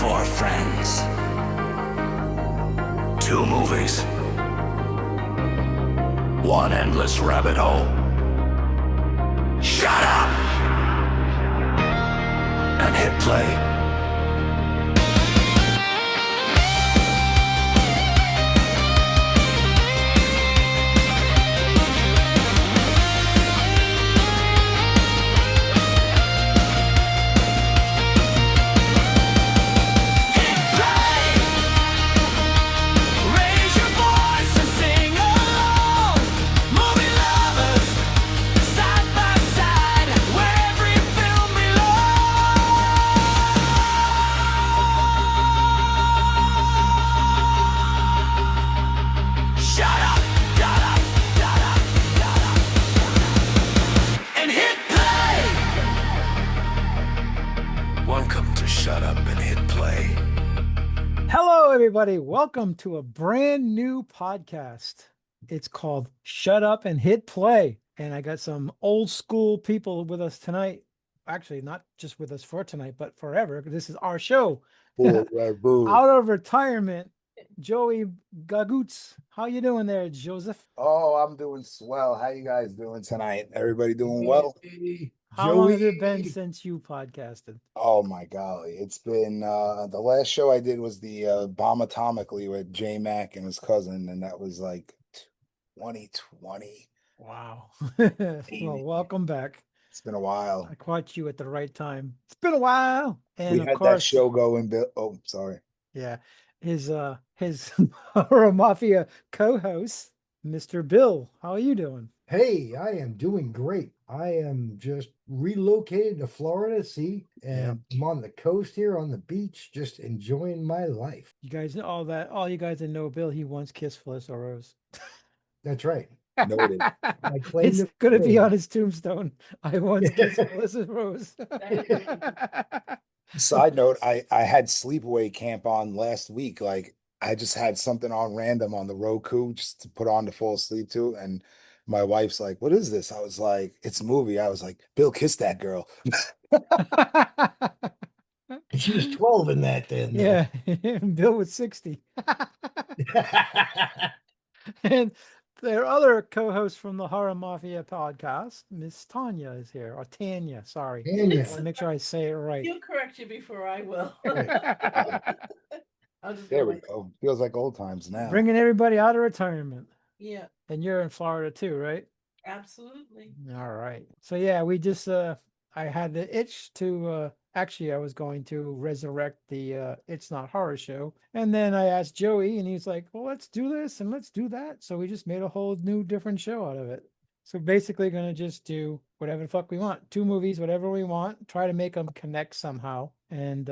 Four friends. Two movies. One endless rabbit hole. Shut up! And hit play. Everybody, welcome to a brand new podcast. It's called Shut Up and Hit Play. And I got some old school people with us tonight. Actually, not just with us for tonight, but forever. This is our show. Out of retirement, Joey Gagoots. How you doing there, Joseph? Oh, I'm doing swell. How you guys doing tonight? Everybody doing well? How long has it been since you podcasted? Oh my golly. It's been the last show I did was the Bomb Atomically with J Mac and his cousin, and that was like 2020. Wow. Well, welcome back. It's been a while. I caught you at the right time. It's been a while. And we of had course, that show going. Oh, sorry. Yeah. His Horror Mafia co-host, Mr. Bill. How are you doing? Hey, I am doing great. I am just relocated to Florida, and I'm on the coast here on the beach, just enjoying my life. You guys know all you guys that know Bill, he once kissed Felissa Rose. That's right. Noted. It's gonna be on his tombstone. I once kissed Felissa Rose. Side note, I had sleepaway camp on last week. Like I just had something on random on the Roku just to put on to fall asleep to, and my wife's like, "What is this?" I was like, "It's a movie." I was like, "Bill kissed that girl." She was 12 in that then. Yeah, Bill was 60. And their other co-host from the Horror Mafia podcast, Miss Tanya, is here. Or Tanya, sorry. Tanya. Make sure I say it right. He'll correct you before I will. There we go. Feels like old times now. Bringing everybody out of retirement. Yeah. And you're in Florida too, right? Absolutely. All right. So yeah, we just I had the itch to actually I was going to resurrect the It's Not Horror show. And then I asked Joey and he's like, "Well, let's do this and let's do that." So we just made a whole new different show out of it. So basically gonna just do whatever the fuck we want. 2 movies, whatever we want, try to make them connect somehow. And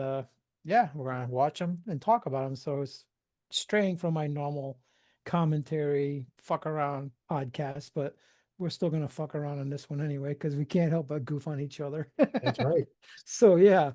yeah, we're gonna watch them and talk about them. So it's straying from my normal commentary fuck around podcast, but we're still gonna fuck around on this one anyway because we can't help but goof on each other. That's right. So yeah,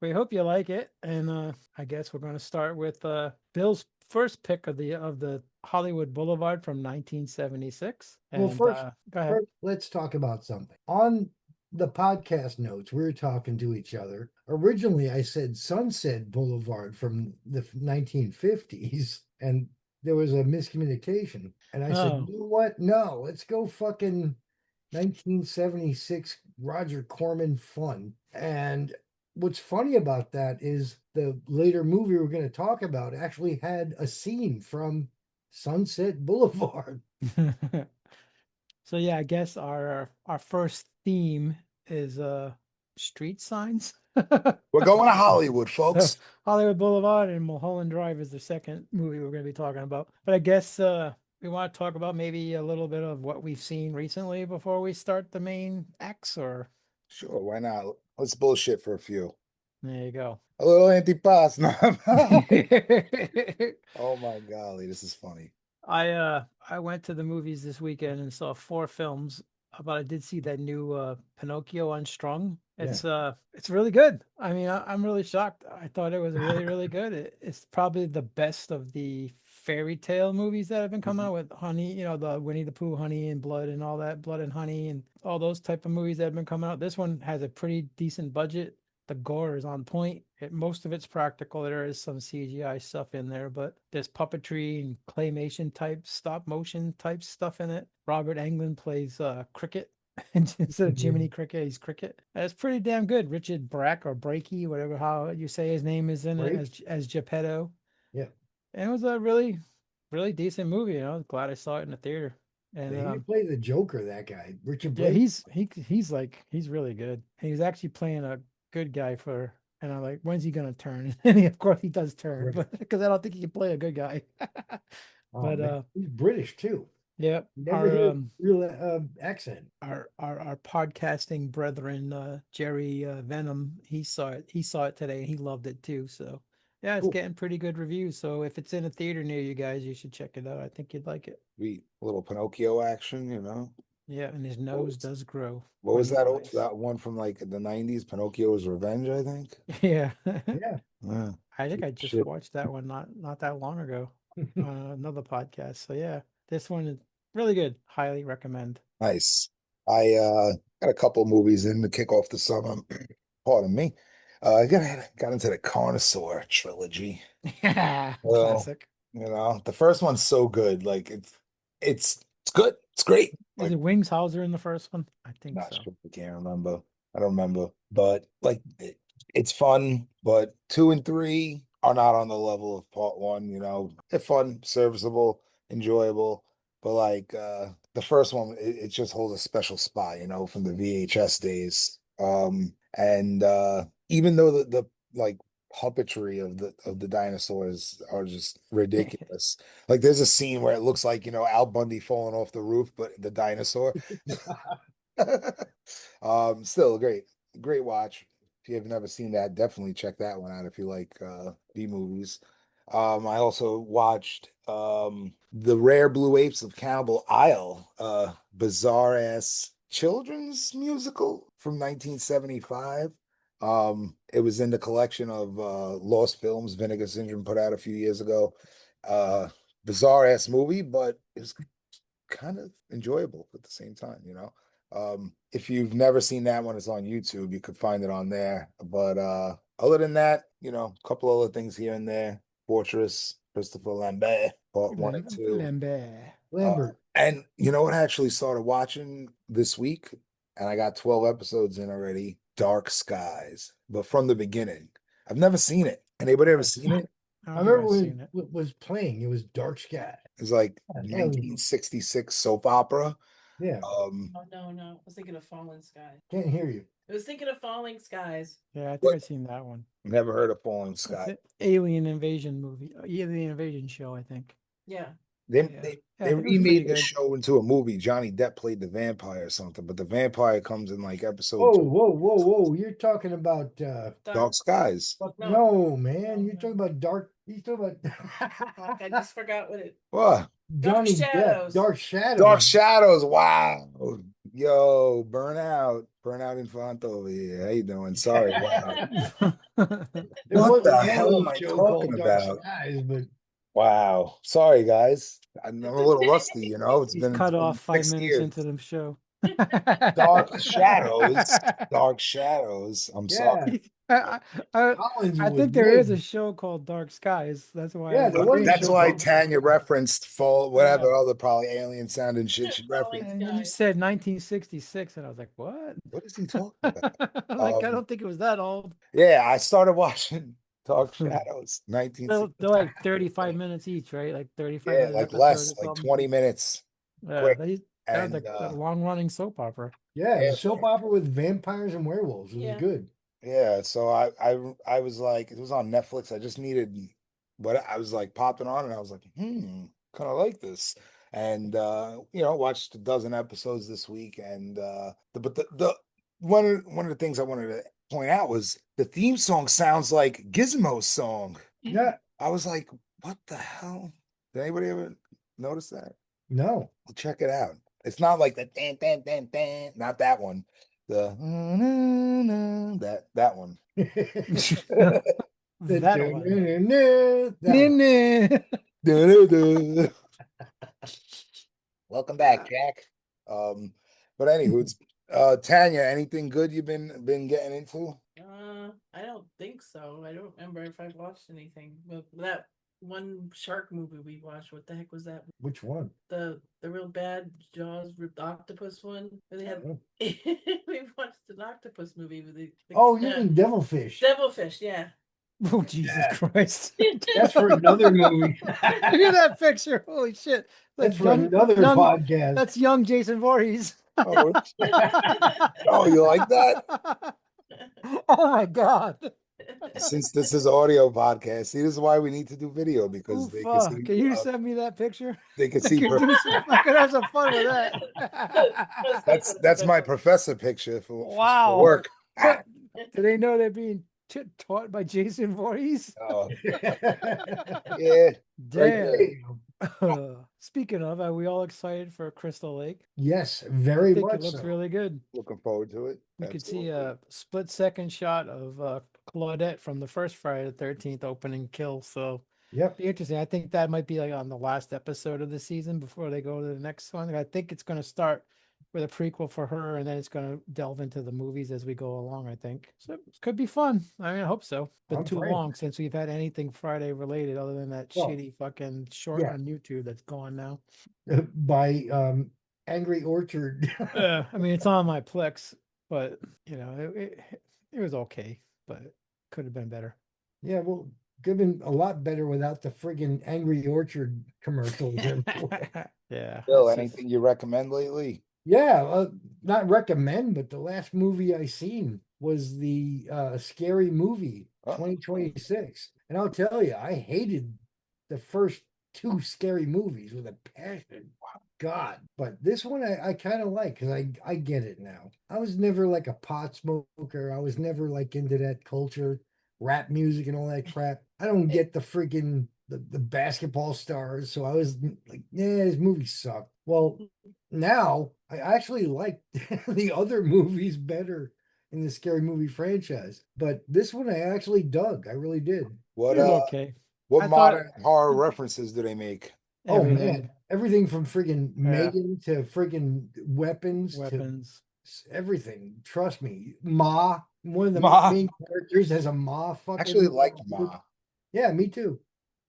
we hope you like it, and I guess we're gonna start with Bill's first pick of the Hollywood Boulevard from 1976. Well, first, go ahead. let's talk about something. On the podcast notes, we were talking to each other. Originally, I said Sunset Boulevard from the 1950s, and there was a miscommunication. And I said, you know what? No, let's go fucking 1976 Roger Corman fun. And what's funny about that is the later movie we're going to talk about actually had a scene from Sunset Boulevard. So yeah, I guess our first theme is street signs. We're going to Hollywood, folks. Hollywood Boulevard and Mulholland Drive is the second movie we're going to be talking about. But I guess we want to talk about maybe a little bit of what we've seen recently before we start the main acts, or Sure, why not? Let's bullshit for a few. there you go. A little anti-pass. Oh my golly, this is funny. I went to the movies this weekend and saw 4 films, but I did see that new Pinocchio Unstrung. It's really good. I mean, I'm really shocked. I thought it was really, really good. It's probably the best of the fairy tale movies that have been coming out with Honey, the Winnie the Pooh, Honey and Blood and all that, Blood and Honey and all those type of movies that have been coming out. This one has a pretty decent budget. The gore is on point. Most of it's practical. There is some CGI stuff in there, but there's puppetry and claymation type, stop motion type stuff in it. Robert Englund plays Cricket. Instead of Yeah. Jiminy Cricket, he's Cricket. And it's pretty damn good. Richard Brack or Brakey, whatever how you say his name is in it Brake? as Geppetto. Yeah. And it was a really, really decent movie. Glad I saw it in the theater. And He played the Joker, that guy. Richard yeah, Blake. he's really good. And he was actually playing a good guy and I'm like, when's he gonna turn? And of course he does turn, Right. but because I don't think he can play a good guy. Oh, But man. He's British too. yeah, Never hear a real accent. our podcasting brethren, Jerry Venom, he saw it today and he loved it too. So yeah, it's Cool. getting pretty good reviews. So if it's in a theater near you guys, you should check it out. I think you'd like it. We little Pinocchio action, you know. Yeah, and his What nose was, does grow what when was he that cries. that one from like the 90s? Pinocchio's Revenge, I think. Yeah. Yeah. Yeah. I think I just Shit. watched that one not that long ago on another podcast. So yeah, this one is really good. Highly recommend. Nice. I got a couple movies in to kick off the summer. Pardon me. I got into the Carnosaur trilogy. Well, Classic. the first one's so good. Like it's good. It's great. Is Like, it Wings Hauser in the first one? I think not so. sure. I can't remember. I don't remember. But like it's fun, but 2 and 3 are not on the level of part one, They're fun, serviceable, enjoyable. But like the first one, it just holds a special spot, from the VHS days. And even though the like puppetry of the dinosaurs are just ridiculous. Like there's a scene where it looks like, Al Bundy falling off the roof, but the dinosaur. Still a great watch. If you have never seen that, definitely check that one out if you like B movies. I also watched The Rare Blue Apes of Cannibal Isle, bizarre ass children's musical from 1975. It was in the collection of lost films Vinegar Syndrome put out a few years ago. Bizarre ass movie, but it was kind of enjoyable at the same time, if you've never seen that one, it's on YouTube. You could find it on there. But other than that, a couple other things here and there. Fortress, Christopher Lambert, part 1 and 2. Lambert. And you know what I actually started watching this week? And I got 12 episodes in already. Dark Skies, but from the beginning. I've never seen it. Anybody ever seen it? I don't think remember I've when seen it. it was playing. It was Dark Sky. It's like Yeah. 1966 soap opera. Yeah. Oh no, I was thinking of Falling Skies. Can't hear you. I was thinking of Falling Skies. Yeah, I think What? I've seen that one. Never heard of Falling It's Sky. an alien invasion movie. Alien invasion show, I think. Yeah. They Yeah. they, Yeah, they it was pretty remade the good. show into a movie. Johnny Depp played the vampire or something, but the vampire comes in like episode Whoa, 2. whoa. You're talking about Dark Skies. no, man. You're No. talking about dark. He's talking Fuck, about I just forgot what it. What? Dark Johnny Depp, Shadows. Dark Shadows. Dark Shadows. Wow. Yo, burnout Infanto over here. How you doing? Sorry. Wow. There What was the a hell am Netflix I show talking called Dark about? Skies, but Wow. Sorry, guys. I'm a little rusty, It's He's been cut off 5 6 minutes years. into the show. Dark Shadows. Dark Shadows. I'm yeah, sorry. I Collins was think there is a big. show called Dark Skies. That's why. Yeah, I there was was a That's show why called Tanya Dark Skies. referenced fall, whatever other probably alien sounding shit she Falling referenced. And then you Skies. said 1966, and I was like, "What?" What is he talking about? Like, I don't think it was that old. Yeah, I started watching Dark Shadows, They're 1960. like 35 minutes each, right? Like 35 Yeah, minute like episode less, or like something. 20 minutes. Yeah, quick. that was And like a long running soap opera. Yeah, it was Yeah. a soap opera with vampires and werewolves. It was Yeah. good. yeah, so I was like, it was on Netflix. I just needed what I was like popping on, and I was like, kind of like this. And watched a dozen episodes this week. And the one of the things I wanted to point out was the theme song sounds like Gizmo's song. Yeah, I was like, what the hell? Did anybody ever notice that? no. Well, check it out. It's not like the dan dan dan dan, not that one. The that one. That one. That Nene. Welcome back, Jack. But anywho, it's Tanya, anything good you've been getting into? I don't think so. I don't remember if I've watched anything. But that one shark movie we watched, what the heck was that? Which one? The real bad Jaws ripped octopus one. Where they had Oh. we watched an octopus movie with Oh, you mean Devilfish? Devilfish, yeah. Oh, Jesus Yeah. Christ. That's for another movie. Look at that picture. Holy shit. That's for another podcast. That's young Jason Voorhees. Oh, oh, you like that? Oh my God. Since this is audio podcast, see, this is why we need to do video because they can see. Can you send me that picture? They can I see. I could have some fun with that. That's my professor picture for Wow. work. Do they know they're being taught by Jason Voorhees? Oh, yeah. Damn. Speaking of, are we all excited for Crystal Lake? Yes, I very think much it looks so. really good. Looking forward to it. We could see Absolutely. a split-second shot of Claudette from the first Friday the 13th opening kill. So Yep. be interesting. I think that might be like on the last episode of the season before they go to the next one. I think it's going to start with a prequel for her, and then it's going to delve into the movies as we go along, I think. So it could be fun. I mean, I hope so. Been I'm too praying. long since we've had anything Friday related other than that Well, shitty fucking short yeah. on YouTube that's gone now. By Angry Orchard. I mean, it's on my Plex, but you know, it was okay, but it could have been better. Yeah, well, could have been a lot better without the friggin' Angry Orchard commercials. Yeah. Bill, it's just- anything you recommend lately? Yeah, not recommend, but the last movie I seen was the Scary Movie Oh. 2026. And I'll tell you, I hated the first two Scary Movies with a passion. God. But this one I kind of like because I get it now. I was never like a pot smoker. I was never like into that culture, rap music and all that crap. I don't get the freaking the basketball stars. So I was like, yeah, this movie sucked. Well, now I actually like the other movies better in the Scary Movie franchise. But this one I actually dug. I really did. What it was okay. what I thought- modern horror references do they make? Oh Everything, man, everything from friggin' Yeah. Megan to friggin' weapons weapons. to everything. Trust me, Ma, one of the Ma. main characters has a Ma. I Fucking actually liked Ma. Yeah, me too.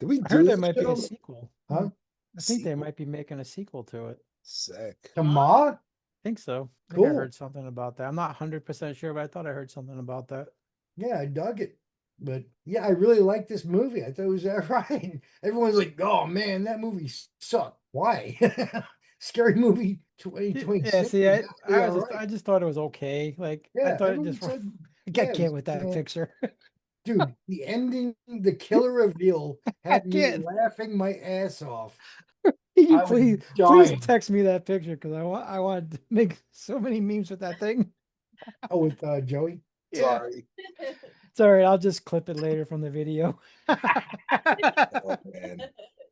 Did we I do heard there this might be a show? sequel. Huh? I think they Sequel? might be making a sequel to it. Sick. To Ma? I think so. I think I Cool. heard something about that. I'm not 100% sure, but I thought I heard something about that. Yeah, I dug it. But yeah, I really liked this movie. I thought it was all right. Everyone's like, "Oh man, that movie sucked." Why? Scary Movie 2026. Yeah, see, is actually all right. I just thought it was okay. Like I Yeah, thought it everyone just said, I yeah, it can't was- with that yeah. picture. Dude, the ending, the killer reveal had me can't. laughing my ass off. Can you I was please dying. text me that picture because I want to make so many memes with that thing. Oh, with Joey. Yeah. Sorry. It's all right. I'll just clip it later from the video. Oh, man.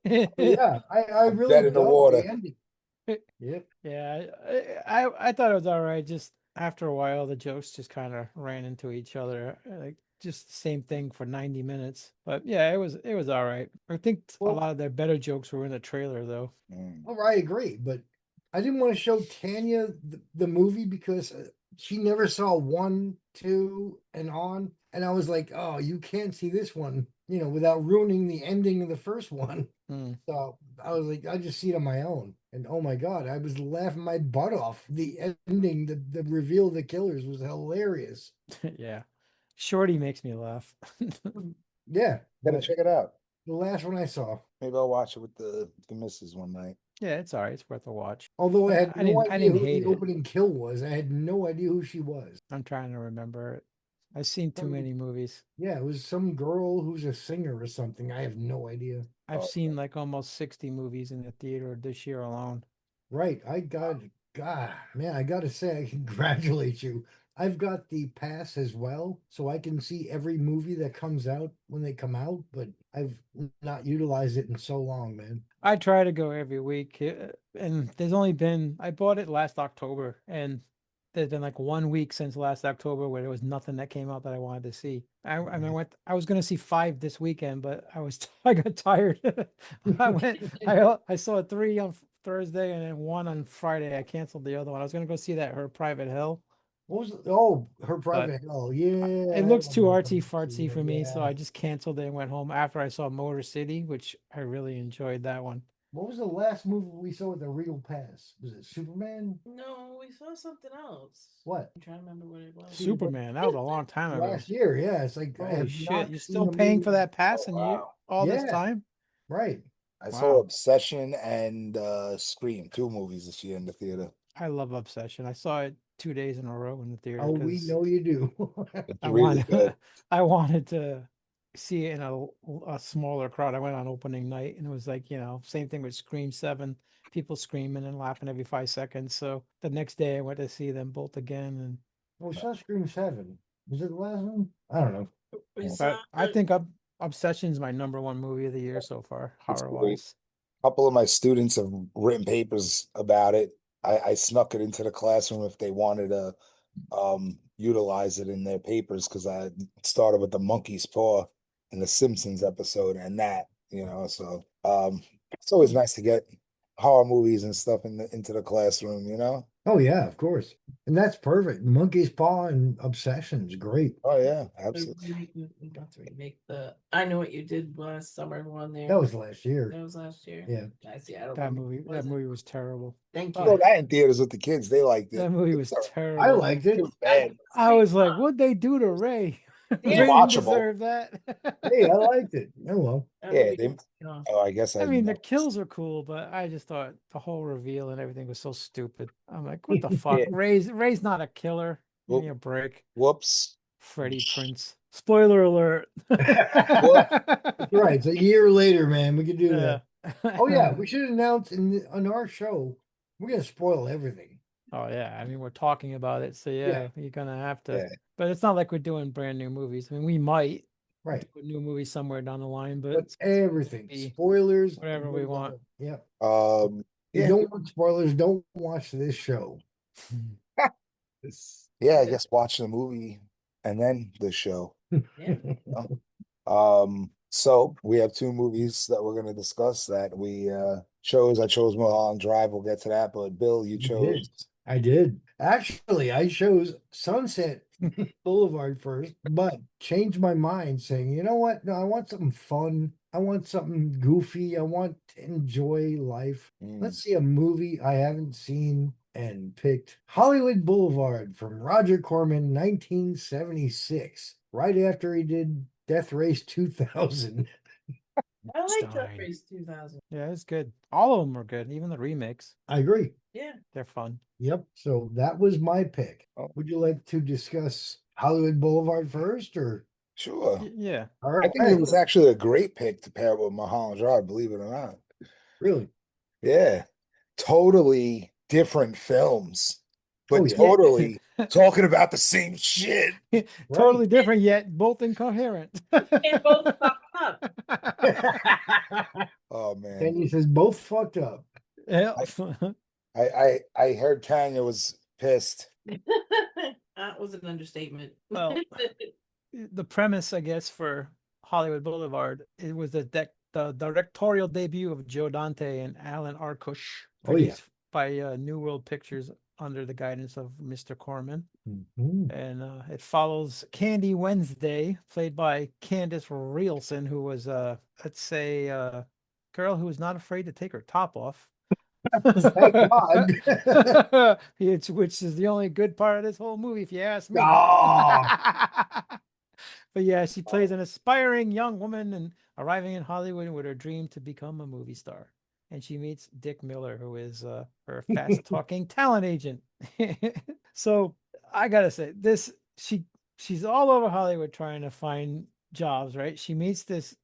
But yeah, I I'm really dead in the dug water. ending. Yep. Yeah, I thought it was all right. Just after a while, the jokes just kind of ran into each other, like just the same thing for 90 minutes. But yeah, it was all right. I think a Well- lot of their better jokes were in the trailer, though. Mm. Oh, I agree, but I didn't want to show Tanya the movie because she never saw 1, 2, and on, and I was like, "Oh, you can't see this one, without ruining the ending of the first one." Hmm. So I was like, I just see it on my own, and oh my god, I was laughing my butt off. The ending, the reveal of the killers was hilarious. Yeah, Shorty makes me laugh. Yeah, Gotta but check it out. the last one I saw. Maybe I'll watch it with the missus one night. Yeah, it's all right. It's worth a watch. Although I had I no didn't idea who hate the it. opening kill was. I had no idea who she was. I'm trying to remember it. I've seen too Probably- many movies. Yeah, it was some girl who's a singer or something. I have no idea. I've Oh, seen like almost 60 movies in the theater this year alone. Right. God, man, I gotta say, I congratulate you. I've got the pass as well, so I can see every movie that comes out when they come out, but I've not utilized it in so long, man. I try to go every week, and there's only been I bought it last October, and there's been like 1 week since last October where there was nothing that came out that I wanted to see. I mean, I was gonna see 5 this weekend, but I got tired. I saw 3 on Thursday and then 1 on Friday. I canceled the other one. I was gonna go see that Her Private Hell What was Her Private Hell? Yeah, It I looks love too Her artsy Private Hell, fartsy for me, so yeah. I just canceled it and went home after I saw Motor City, which I really enjoyed that one. What was the last movie we saw with a real pass? Was it Superman? No, we saw something else. What? I'm trying to remember what it was. Superman, that was a long time ago. Last year, yeah. It's like I Holy have shit, not you're seen still a paying movie. for that Oh, pass and you wow. all this Yeah. time? Right. I saw Wow. Obsession and Scream, 2 movies this year in the theater. I love Obsession. I saw it 2 days in a row in the theater Oh, we because know you do. It's I really wanted good. I wanted to see it in a smaller crowd. I went on opening night and it was like, same thing with Scream 7, people screaming and laughing every 5 seconds. So the next day I went to see them both again and Well, saw Scream 7. Was it the last one? I don't know. We Yeah. saw but I think Obsession's my #1 movie of the year so far, It's horror great. wise. A couple of my students have written papers about it. I snuck it into the classroom if they wanted to utilize it in their papers because I started with the monkey's paw in the Simpsons episode and so it's always nice to get horror movies and stuff into the classroom. Oh yeah, of course. And that's perfect. Monkey's Paw and Obsession's great. Oh yeah, the absolutely. not to remake the I Know What You Did last summer one there. That was last year. That was last year. Yeah. I see. I don't That remember. movie that movie was terrible. Thank I you. saw that in theaters with the kids. They liked it. That movie was It's all right. I terrible. liked It it. was bad. I was like, what'd they do to Ray? Yeah. Ray didn't Watchable. deserve that. Hey, I liked it. Oh well. That Yeah, movie they. was, Oh, I guess I I mean, the never. kills are cool, but I just thought the whole reveal and everything was so stupid. I'm like, what the fuck? Yeah. Ray's not a killer. Give me Whoop- a break. Whoops. Freddie Prince. Spoiler alert. Right. It's a year later, man. We could do Yeah. that. Oh yeah, we should announce on our show. We're gonna spoil everything. Oh yeah. I mean, we're talking about it, so yeah, you're gonna have to. Yeah. But it's not like we're doing brand new movies. I mean, we might Right. do a new movie somewhere down the line, but But it's gonna everything. be Spoilers. whatever we want. Yeah. Um. If you Yeah. don't want spoilers, don't watch this show. Yeah. I guess watch the movie and then the show. yeah. So we have 2 movies that we're gonna discuss that we chose. I chose Mulholland Drive. We'll get to that. But Bill, you You chose. did. I did. Actually, I chose Sunset Boulevard first, but changed my mind saying, you know what? No, I want something fun. I want something goofy. I want to enjoy life. Let's see a movie I haven't seen and picked Hollywood Boulevard from Roger Corman, 1976, right after he did Death Race 2000. I like that Stein. Race 2000. Yeah, it's good. All of them are good, even the remakes. I agree. Yeah. They're fun. Yep. So that was my pick. Oh. Would you like to discuss Hollywood Boulevard first or? Sure. Yeah. All I right. think it was actually a great pick to pair with Mulholland Drive, believe it or not. Really? Yeah. Totally different films, but Oh, yeah. totally talking about the same shit. Totally different, yet both incoherent. They both fucked up. Oh man. Tanya says both fucked up. Yeah. I heard Tanya was pissed. That was an understatement. Well, the premise, I guess, for Hollywood Boulevard, it was the directorial debut of Joe Dante and Alan Arkush, Oh, yeah. produced by New World Pictures under the guidance of Mr. Corman. Mhm. And it follows Candy Wednesday, played by Candace Rielson, who was, let's say, a girl who was not afraid to take her top off. Thank God. Which is the only good part of this whole movie, if you ask me. Aw. But yeah, she plays an aspiring young woman and arriving in Hollywood with her dream to become a movie star. And she meets Dick Miller, who is her fast-talking talent agent. So I gotta say, she's all over Hollywood trying to find jobs, right? She meets this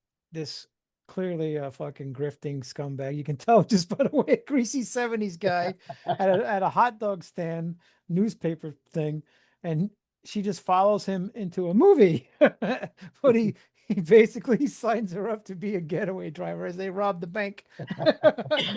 clearly a fucking grifting scumbag. You can tell just by the way, greasy 70s guy at a hot dog stand newspaper thing, and she just follows him into a movie. But he basically signs her up to be a getaway driver as they rob the bank,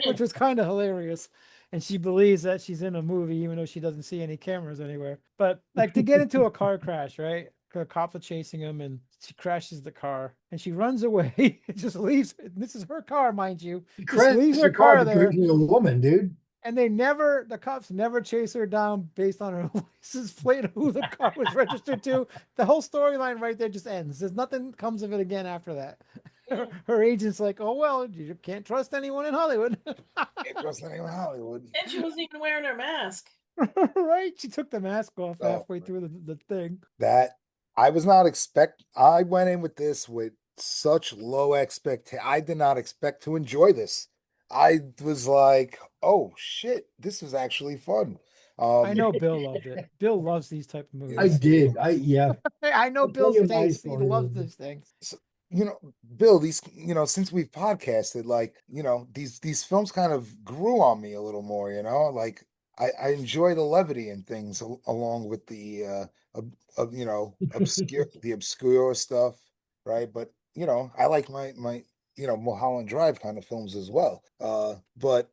which was kind of hilarious. And she believes that she's in a movie, even though she doesn't see any cameras anywhere. But like to get into a car crash, right? The cops are chasing him and she crashes the car and she runs away. It just leaves. This is her car, mind you. Just leaves her car there. Because she's a woman, dude. And the cops never chase her down based on her license plate, who the car was registered to. The whole storyline right there just ends. There's nothing comes of it again after that. Yeah. Her agent's like, oh, well, you can't trust anyone in Hollywood. Can't trust anyone in Hollywood. And she wasn't even wearing her mask. Right? She took the mask off Oh, halfway through the thing. That I was not expect. I went in with this with such low expectation. I did not expect to enjoy this. I was like, "Oh shit, this is actually fun." I know Bill loved it. Bill loves these type of I movies. did. Yeah. I know I'll tell Bill's you my taste. He story loves with it. these things. So, Bill, these, since we've podcasted, like, these films kind of grew on me a little more, like I enjoy the levity and things along with the obscure the obscure stuff, right? But I like my Mulholland Drive kind of films as well. But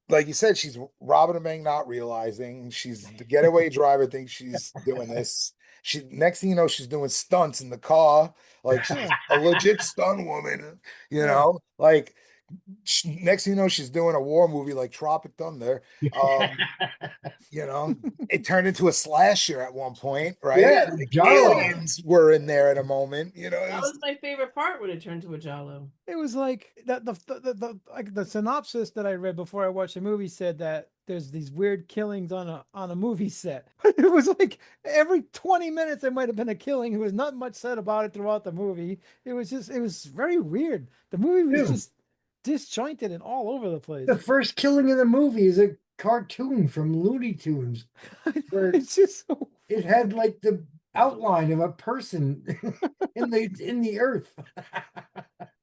like you said, she's robbing a bank, not realizing she's the getaway driver, thinks she's doing this. She next thing you know, she's doing stunts in the car, like she's Yeah. a legit stunt woman, Yeah. like next thing you know, she's doing a war movie like Tropic Thunder. It turned into a slasher at one point, right? Yeah, Like Giallo. aliens were in there at a moment, it That was was my favorite part when it turned to a Jalo. It was like that the synopsis that I read before I watched the movie said that there's these weird killings on a movie set. It was like every 20 minutes there might have been a killing. There was not much said about it throughout the movie. It was very weird. The movie was Dude. just disjointed and all over the place. The first killing in the movie is a cartoon from Looney Tunes. Where It's just so it had like the outline of a person in the earth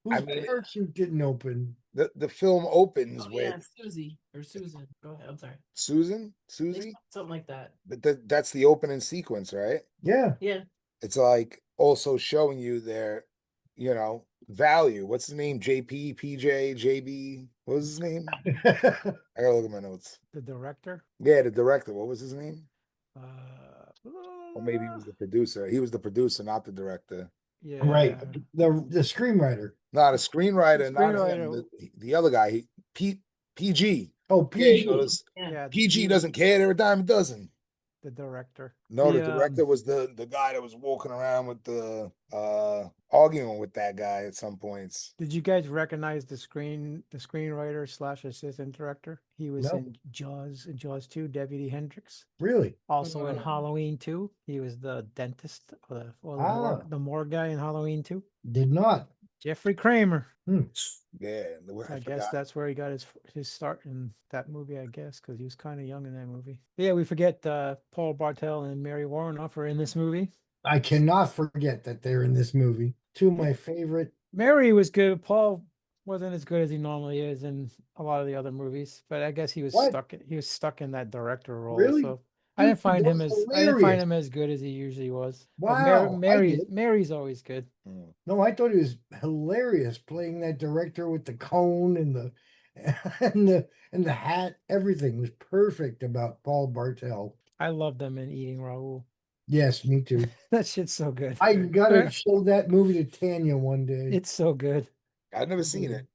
whose mean, parachute didn't open. the film opens Oh, with yeah, Susie or Susan. Go ahead. I'm sorry. Susie. Something like that. But that's the opening sequence, right? Yeah. Yeah. It's like also showing you their, value. What's his name? JP, PJ, JB. What was his name? I gotta look at my notes. the director. Yeah, the director. What was his name? Uh, Or maybe he was the producer. He was the producer, not the director. yeah. Right. The screenwriter. Not a screenwriter, not him. Screenwriter. The other guy, PG. Oh, Yeah, he PG. goes, Yeah. PG doesn't care. They're a dime a dozen. The director. No, the The, director was the guy that was walking around with the arguing with that guy at some points. Did you guys recognize the screenwriter slash assistant director? He was No. in Jaws 2, Deputy Hendricks. Really? Also in Oh. Halloween 2. He was the dentist or the morgue guy in Halloween 2. Did not. Jeffrey Kramer. Yeah, I guess forgot. that's where he got his start in that movie, I guess, because he was kind of young in that movie. But yeah, we forget Paul Bartel and Mary Warrenoff are in this movie. I cannot forget that they're in this movie. Two of my favorite. Mary was good. Paul wasn't as good as he normally is in a lot of the other movies, but I guess he was What? stuck in that director role. Really? So I didn't Dude, find that him was as I didn't find hilarious. him as good as he usually was. But Wow, I did. Mary's always good. No, I thought he was hilarious playing that director with the cone and the and the hat. Everything was perfect about Paul Bartel. I love them in Eating Raoul. Yes, me too. That shit's so good. I gotta show that movie to Tanya one day. It's so good. I've never seen it.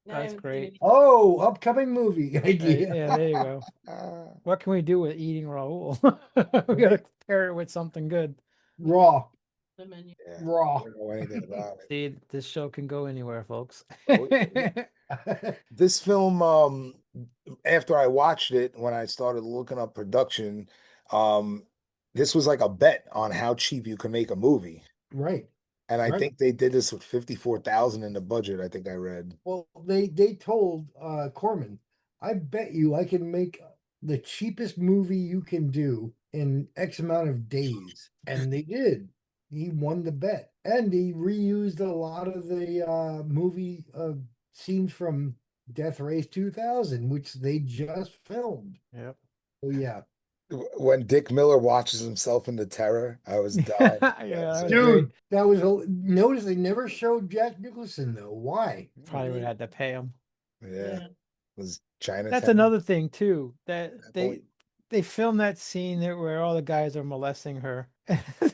That's great. Oh, upcoming movie idea. Yeah, there you go. What can we do with Eating Raoul? We gotta pair it with something good. Raw. The menu. Yeah, Raw. I don't know anything about it. See, this show can go anywhere, folks. Oh, yeah. This film, after I watched it, when I started looking up production, this was like a bet on how cheap you can make a movie. Right. And I Right. think they did this with 54,000 in the budget, I think I read. Well, they told Corman, I bet you I can make the cheapest movie you can do in X amount of days. And they did. He won the bet. And he reused a lot of the movie scenes from Death Race 2000, which they just filmed. Yep. Oh, yeah. When Dick Miller watches himself in the terror, I was dying. Yeah, that was Dude, great. that was notice they never showed Jack Nicholson though. Why? Probably would have had to pay him. Yeah. Was Chinatown. That's another thing too. That point. they filmed that scene there where all the guys are molesting her.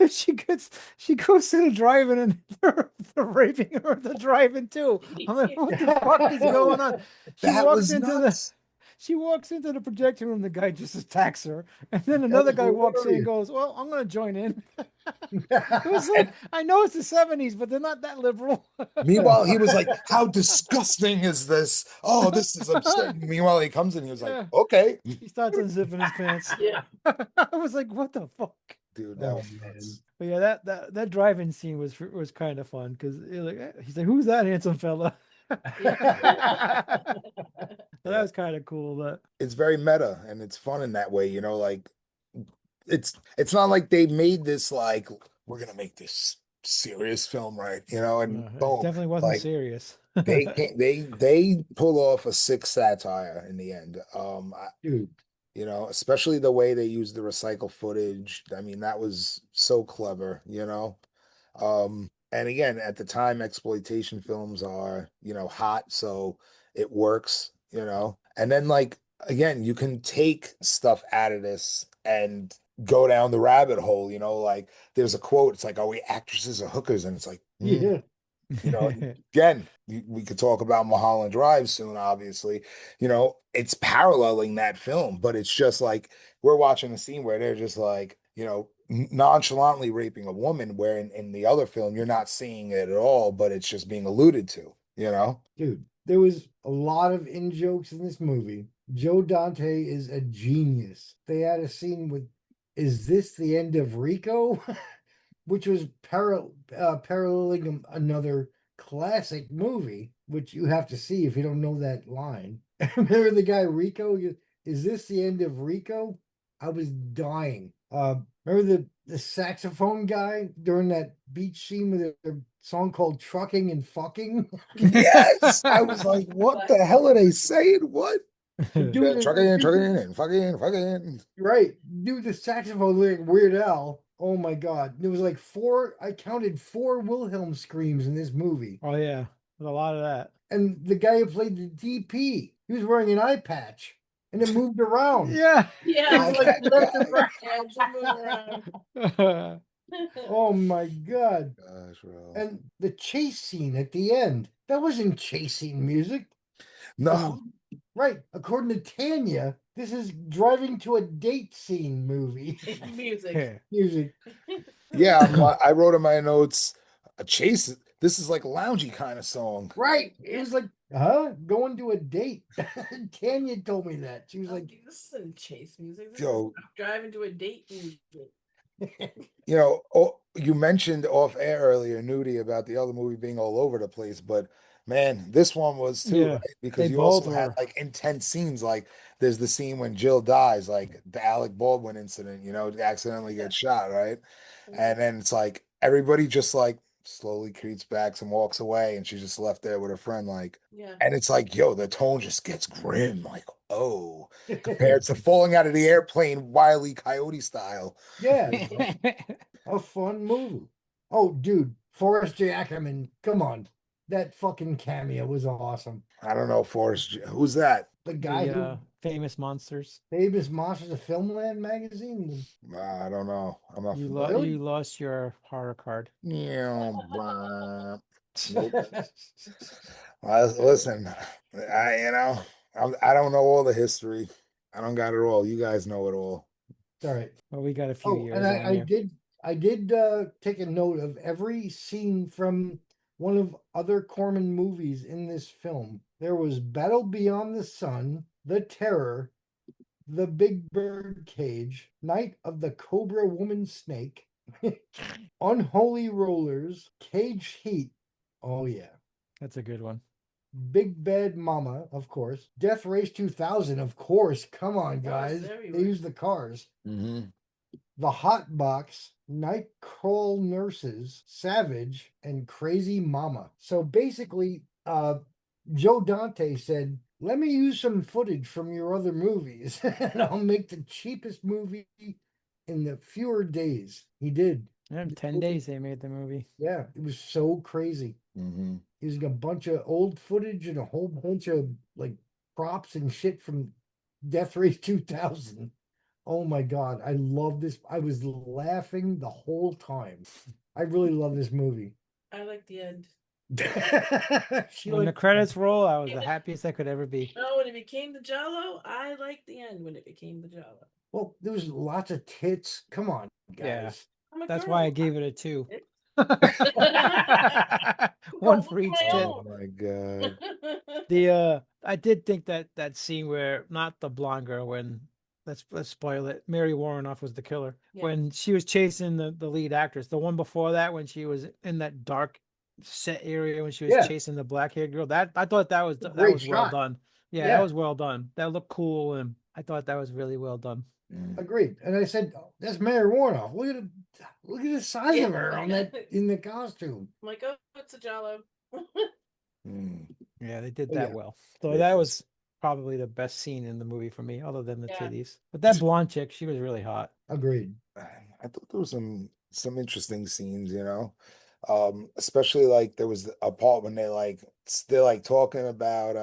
she goes to the drive-in and they're raping her at the drive-in too. I'm like, what the fuck is going on? She That walks was into nuts. she walks into the projection room, the guy just attacks her, and then That another was guy walks in and hilarious. goes, "Well, I'm gonna join in." It was like, I know it's the '70s, but they're not that liberal. Meanwhile, he was like, "How disgusting is this? Oh, this is absurd." Meanwhile, he comes in, he was like, Yeah. "Okay." He starts unzipping his pants. Yeah. I was like, "What the fuck?" Dude, that Oh, was man. nuts. But yeah, that drive-in scene was kind of fun because he's like, "Who's that handsome fella?" So that Yeah. was kind of cool. But It's very meta and it's fun in that way, like it's not like they made this like we're gonna make this serious film, right? And it boom, definitely wasn't like serious. they pull off a sick satire in the end. Dude, Especially the way they use the recycle footage. I mean, that was so clever. And again, at the time, exploitation films are, hot, so it works. And then like again, you can take stuff out of this and go down the rabbit hole, like there's a quote, it's like, are we actresses or hookers? And it's like, yeah. again, we could talk about Mulholland Drive soon, obviously. It's paralleling that film, but it's just like we're watching a scene where they're just like, nonchalantly raping a woman, where in the other film, you're not seeing it at all, but it's just being alluded to. Dude, there was a lot of in jokes in this movie. Joe Dante is a genius. They had a scene with, "Is this the end of Rico?" which was paralleling another classic movie, which you have to see if you don't know that line. Remember the guy Rico? "Is this the end of Rico?" I was dying. Remember the saxophone guy during that beach scene with a song called "Trucking and Fucking"? Yes, I was like, what the hell are they saying? What? Dude, Trucking in, and fucking. right, dude, the saxophone like Weird Al. Oh my god, there was like four. I counted four Wilhelm screams in this movie, Oh yeah, there's a lot of that. and the guy who played the DP, he was wearing an eye patch, and it moved around. Yeah. Yeah. It was like left and right. Yeah, it should move around. Oh my god! Gosh, bro. And the chase scene at the end, that wasn't chasing music. No, Right, according to Tanya, this is driving to a date scene movie. Music. Music. yeah, I wrote in my notes, a chase. This is like a loungy kind of song. Right. It was like, going to a date. Tanya told me that. She was like, This isn't chase music. This Yo. is driving to a date music. You mentioned off air earlier, Nudie, about the other movie being all over the place, but man, this one was too, Yeah, right? Because they you both also had were. like intense scenes. Like there's the scene when Jill dies, like the Alec Baldwin incident, accidentally gets shot, right? And then it's like everybody just like slowly creeps back and walks away, and she's just left there with her friend, like, Yeah. and it's like, yo, the tone just gets grim, like, oh, compared to falling out of the airplane, Wile E. Coyote style. yeah, a fun movie. Oh, dude, Forrest J. Ackerman, come on. That fucking cameo was awesome. I don't know, who's that? The guy The who famous monsters. Famous Monsters of Filmland magazine. I don't know. I'm not You familiar. Really? you lost your horror card. Yeah, nope. Listen, I don't know all the history. I don't got it all. You guys know it all. All right. Well, we got a few Oh, years and on you. I did take a note of every scene from one of other Corman movies in this film. There was Battle Beyond the Sun, The Terror, The Big Bird Cage, Night of the Cobra Woman Snake, Unholy Rollers, Cage Heat. Oh yeah. That's a good one. Big Bad Mama, of course. Death Race 2000, of course. Come on, That was guys. They everywhere. use the cars. Mm-hmm. The Hot Box, Night Crawl Nurses, Savage, and Crazy Mama. So basically, Joe Dante said, "Let me use some footage from your other movies, and I'll make the cheapest movie in the fewer days." He did. In 10 days they made the movie. Yeah, it was so crazy. Mm-hmm. Using a bunch of old footage and a whole bunch of like props and shit from Death Race 2000. Oh my god, I love this. I was laughing the whole time. I really love this movie. I like the end. She When the liked- credits roll, I was the happiest I could ever be. Oh, when it became the Jello, I liked the end when it became the Jello. Well, there was lots of tits. Come on, Yeah. guys. I'm a That's girl. why I gave it a 2. It- One Go for with each my tit. Oh my god. The I did think that scene where not the blonde girl, when let's spoil it. Mary Warrenoff was the killer. Yeah. When she was chasing the lead actress. The one before that, when she was in that dark set area when she was Yeah. chasing the black haired girl. That I thought that was Great well shot. done. Yeah, Yeah. that was well done. That looked cool, and I thought that was really well done. Agreed. And I said, oh, that's Mary Warnoff. Look at the size of her on that in the costume. I'm like, oh, it's a Jello. Mm. Yeah, they did Oh, that yeah. well. So Yes. that was probably the best scene in the movie for me, other than the Yeah. titties. But that blonde chick, she was really hot. Agreed. I thought there was some interesting scenes, you know. Especially like there was a part when they're like talking about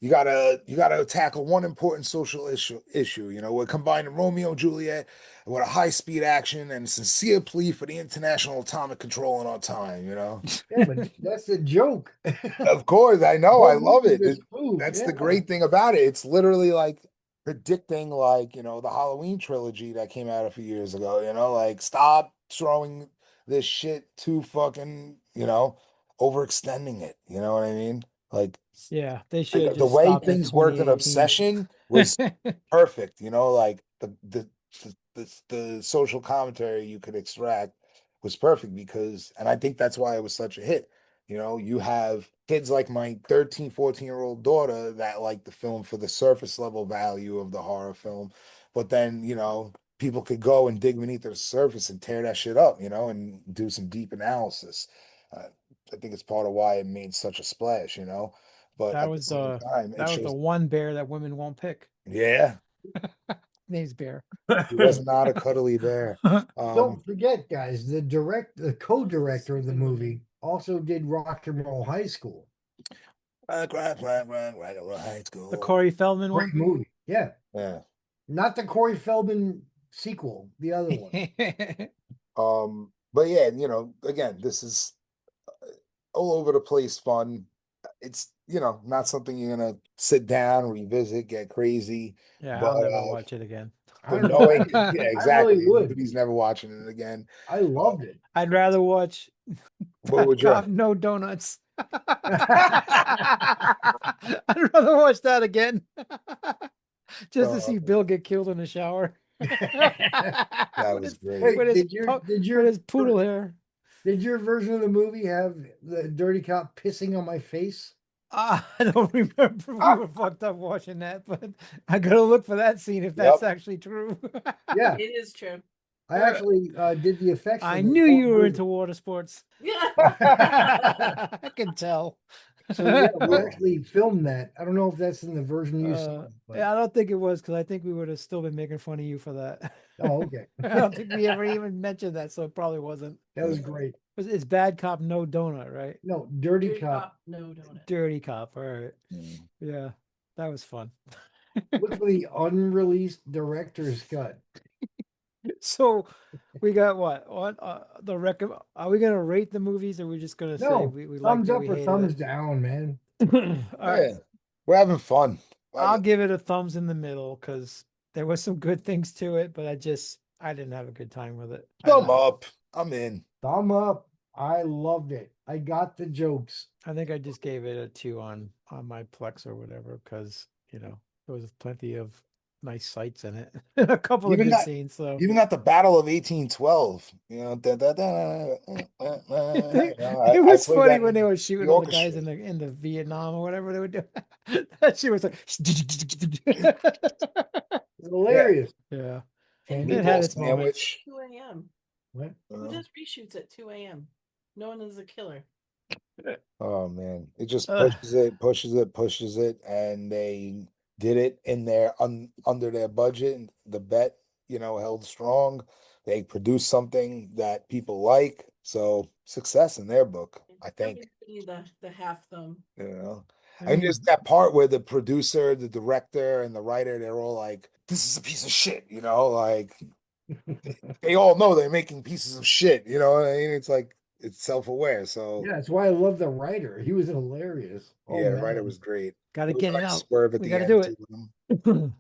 you gotta tackle one important social issue, you know, we're combining Romeo and Juliet with a high-speed action and a sincere plea for the international atomic control in our time, you know. Yeah, but that's the joke. Of course, I know, I Both love movies it. just proved, That's yeah. the great thing about it. It's literally like predicting, like, you know, the Halloween trilogy that came out a few years ago, you know, like stop throwing this shit too fucking, you know, overextending it. You know what I mean? Like, Yeah, they should have the just way stopped at things worked in 2018. Obsession was perfect, you know, like the social commentary you could extract was perfect because, and I think that's why it was such a hit. You know, you have kids like my 13, 14-year-old daughter that like the film for the surface level value of the horror film, but then, you know, people could go and dig beneath the surface and tear that shit up, you know, and do some deep analysis. I think it's part of why it made such a splash, you know. But That at the was same time, that it was the shows, one bear that women won't pick. yeah, Name's Bear. he was not a cuddly bear. Don't forget, guys, the co-director of the movie also did Rock and Roll High School. Right, The Corey Feldman Great one. movie. Yeah. yeah. Not the Corey Feldman sequel, the other one. But yeah, you know, again, this is all over the place fun. It's, you know, not something you're gonna sit down, revisit, get crazy. Yeah, But I'll never watch it again. but knowing, yeah, I exactly. really would. He's never watching it again. I loved it. I'd rather watch What would you? Cop No Donuts. I'd rather watch that again. Just to see Bill get killed in the shower. That With was his- great. Wait, with his did your with his poodle hair. did your version of the movie have the dirty cop pissing on my face? I don't remember. We were fucked up watching that, but I gotta look for that scene if that's Yep. actually true. Yeah, It is true. I actually did the effects. I for the knew whole you were movie. into water sports. Yeah. I can tell. So yeah, we actually filmed that. I don't know if that's in the version you saw. But... Yeah, I don't think it was because I think we would have still been making fun of you for that. Oh, okay. I don't think we ever even mentioned that, so it probably wasn't. That was great. It's Bad Cop No Donut, right? No, dirty Dirty cop. No donut. Dirty Cop. All right. Mm. Yeah, that was fun. Look for the unreleased director's cut. So we got what the are we gonna rate the movies, or are we just gonna say No, we liked thumbs it, up we or hated thumbs it? down, man. All right, Yeah, we're having fun. I'll give it a thumbs in the middle because there was some good things to it, but I didn't have a good time with it. Thumb up. I'm in. Thumb up. I loved it. I got the jokes. I think I just gave it a 2 on my Plex or whatever because there was plenty of nice sights in it, a couple Even of good that- scenes. So Even at the Battle of 1812, you know, it was funny when they were shooting the all the guys orchestra. in the Vietnam or whatever they were doing. That shit was like, It's hilarious. yeah. And It Meatball had its moments. sandwich. 2 a.m. What? Who does reshoots at 2 a.m.? No one is a killer. Oh man, it just Ugh. pushes it, and they did it in their under their budget. And the bet, you know, held strong. They produced something that people like, so success in their book, I think. The half thumb. You know, I and mean, just that part where the producer, the director, and the writer, they're all like, "This is a piece of shit," you know, like they all know they're making pieces of shit. You know what I mean? It's like it's self-aware. So Yeah, that's why I love the writer. He was hilarious. Oh yeah, the writer man, was great. Got to It was a get it nice out. swerve at We the got to do end it. too with him.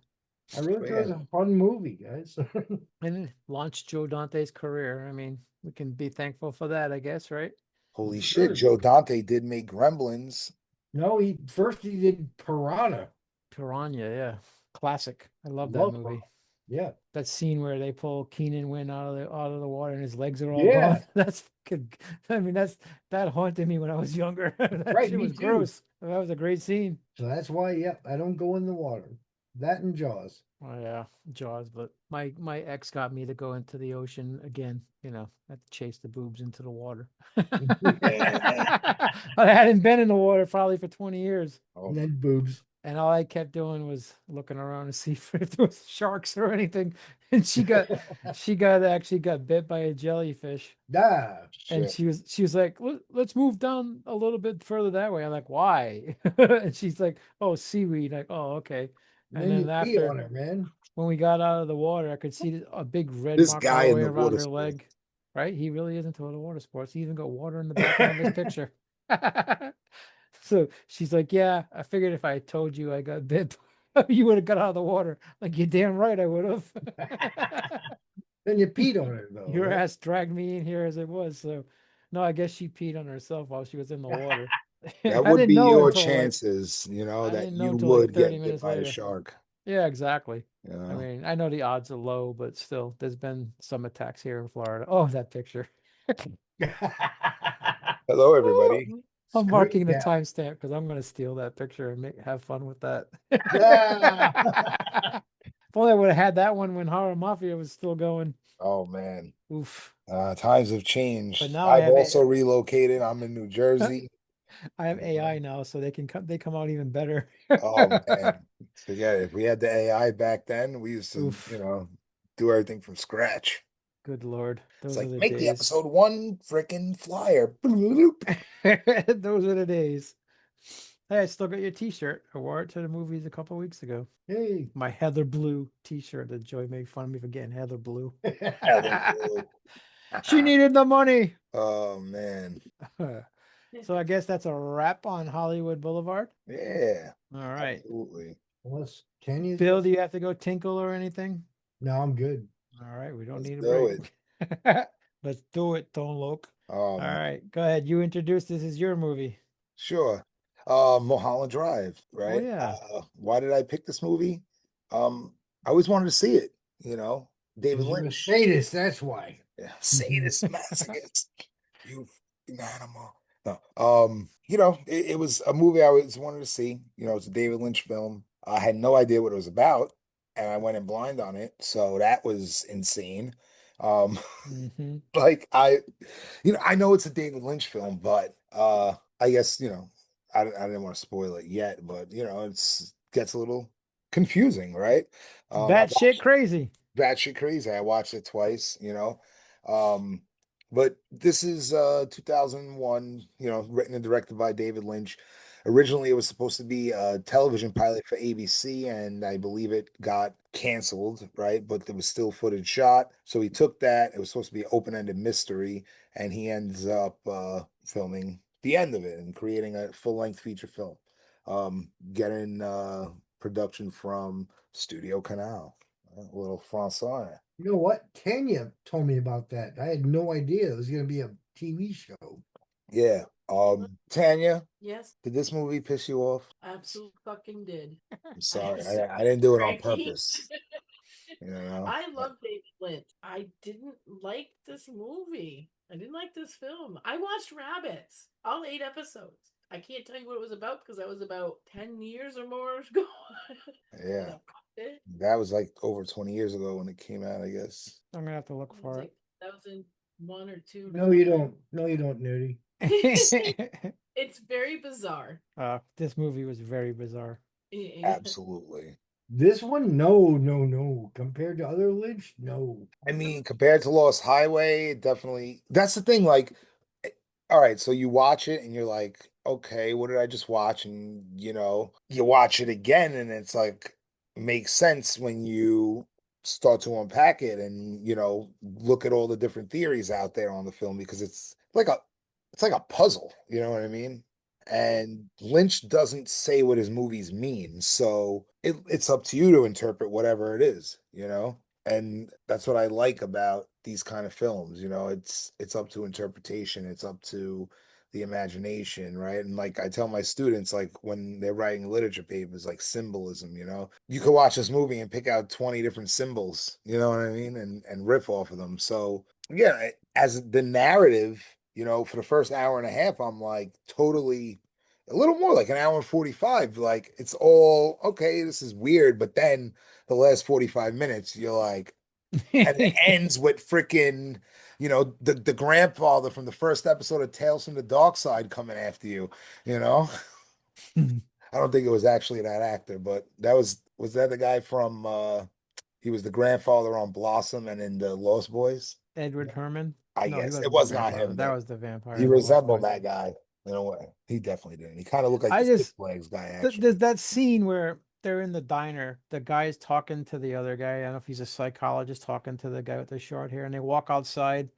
I really But thought it yeah, was a fun movie, guys. And launch Joe Dante's career. I mean, we can be thankful for that, I guess, right? holy shit, Sure. Joe Dante did make Gremlins. No, he did Piranha. Piranha, yeah. Classic. I love that Love Piranha. movie. Yeah, That scene where they pull Keenan Wynn out of the water and his legs are all yeah, gone. That's good. I mean, that haunted me when I was younger. That right. shit Me was too. gross. That was a great scene. So that's why, yep, I don't go in the water. That and Jaws. Oh yeah, Jaws. But my ex got me to go into the ocean again. You know, I had to chase the boobs into the water. I hadn't been in the water probably for 20 years. Oh, And then boobs. And all I kept doing was looking around to see if there was sharks or anything. And actually got bit by a jellyfish. Ah, And shit. she was like, Let's move down a little bit further that way." I'm like, "Why?" And she's like, "Oh, seaweed." Like, "Oh, okay." And then you then pee after on it, man. when we got out of the water, I could see a big red This mark all guy the in way the around water her sports. leg. Right? He really is into the water sports. He even got water in the background of his picture. So she's like, "Yeah, I figured if I told you I got bit, you would have got out of the water." Like, you're damn right I would have. Then you peed on it, though, Your right? ass dragged me in here as it was. So no, I guess she peed on herself while she was in the water. That I would didn't be know your until like chances, I that didn't know you until like would 30 get bit minutes by a later. shark. Yeah, exactly. You I know? mean, I know the odds are low, but still, there's been some attacks here in Florida. Oh, that picture. Hello, Oh, everybody. I'm Screen marking the cap. timestamp because I'm going to steal that picture and have fun with that. Ah. If only I would have had that one when Horror Mafia was still going. Oh man, Oof. times have But changed. now I've also relocated. I'm in New Jersey. I have You know? AI now, so they come out even better. Oh man. So yeah, if we had the AI back then, we used to, Oof. do everything from scratch. Good Lord. It's Those are like the make the days. episode one freaking flyer. Bloop. Those are the days. Hey, I still got your t-shirt. I wore it to the movies a couple weeks ago. Hey. My Heather Blue t-shirt that Joy made fun of me for getting Heather Blue. Hella blue. She needed the money. Oh man. So I guess that's a wrap on Hollywood Boulevard. Yeah, All right. absolutely. Unless Tanya's Bill, got... do you have to go tinkle or anything? No, I'm good. All right, we don't Let's need a do break. it. Let's do it, Tone Loc. All Um, right, go ahead. You introduce this is your movie. Sure. Mulholland Drive, Oh right? yeah. Why did I pick this movie? I always wanted to see it, David Because you're a Lynch. sadist, that's why. Yeah, sadist masochist. You fucking animal. No. It was a movie I always wanted to see. It's a David Lynch film. I had no idea what it was about, and I went in blind on it, so that was insane. Um, hmm like I know it's a David Lynch film, but I guess I didn't want to spoil it yet, but it's gets a little confusing, right? I Bat shit watched crazy. batshit crazy. I watched it twice. Um, but this is 2001, written and directed by David Lynch. Originally, it was supposed to be a television pilot for ABC, and I believe it got canceled, right? But there was still footage shot. So he took that. It was supposed to be an open-ended mystery, and he ends up filming the end of it and creating a full-length feature film. Getting production from Studio Canal. A little Francois. You know what? Tanya told me about that. I had no idea it was going to be a TV show. Yeah. Tanya, Yes, did this movie piss you off? absolutely fucking did. I'm sorry. I'm so I didn't do it on cranky. purpose. You know? I love David Lynch. I didn't like this movie. I didn't like this film. I watched Rabbits, all 8 episodes. I can't tell you what it was about because that was about 10 years or more ago. Yeah. It That was like over 20 years ago when it came out, I guess. I'm gonna have to look was for like 2001 or 2. No, you don't. No, you don't, Nudie. it. It's very bizarre. This movie was very bizarre. Absolutely. This one, no, no, no. Compared to other Lynch, no. I mean, compared to Lost Highway, it definitely that's the thing. Like, all right, so you watch it and you're like, okay, what did I just watch? And you watch it again and it's like makes sense when you start to unpack it and look at all the different theories out there on the film because it's like it's like a puzzle, you know what I mean? And Lynch doesn't say what his movies mean, so it's up to you to interpret whatever it is, you know? And that's what I like about these kind of films, you know, it's up to interpretation, it's up to the imagination, right? And like I tell my students, like when they're writing literature papers, like symbolism, you know, you could watch this movie and pick out 20 different symbols, you know what I mean? And riff off of them. So yeah, as the narrative, you know, for the first hour and a half, I'm like totally a little more like an hour and 45. Like it's all okay, this is weird, but then the last 45 minutes, you're like, and it ends with freaking, you know, the grandfather from the first episode of Tales from the Dark Side coming after you, you know. I don't think it was actually that actor, but that was that the guy from he was the grandfather on Blossom and in the Lost Boys? Edward Herman. I No, he guess it wasn't the was not grandfather. him That then. was the vampire He in the Lost resembled Boys. that guy in a way. He definitely did. He kind of looked like I the Six just Flags guy, there's actually. that scene where they're in the diner. The guy's talking to the other guy. I don't know if he's a psychologist talking to the guy with the short hair, and they walk outside,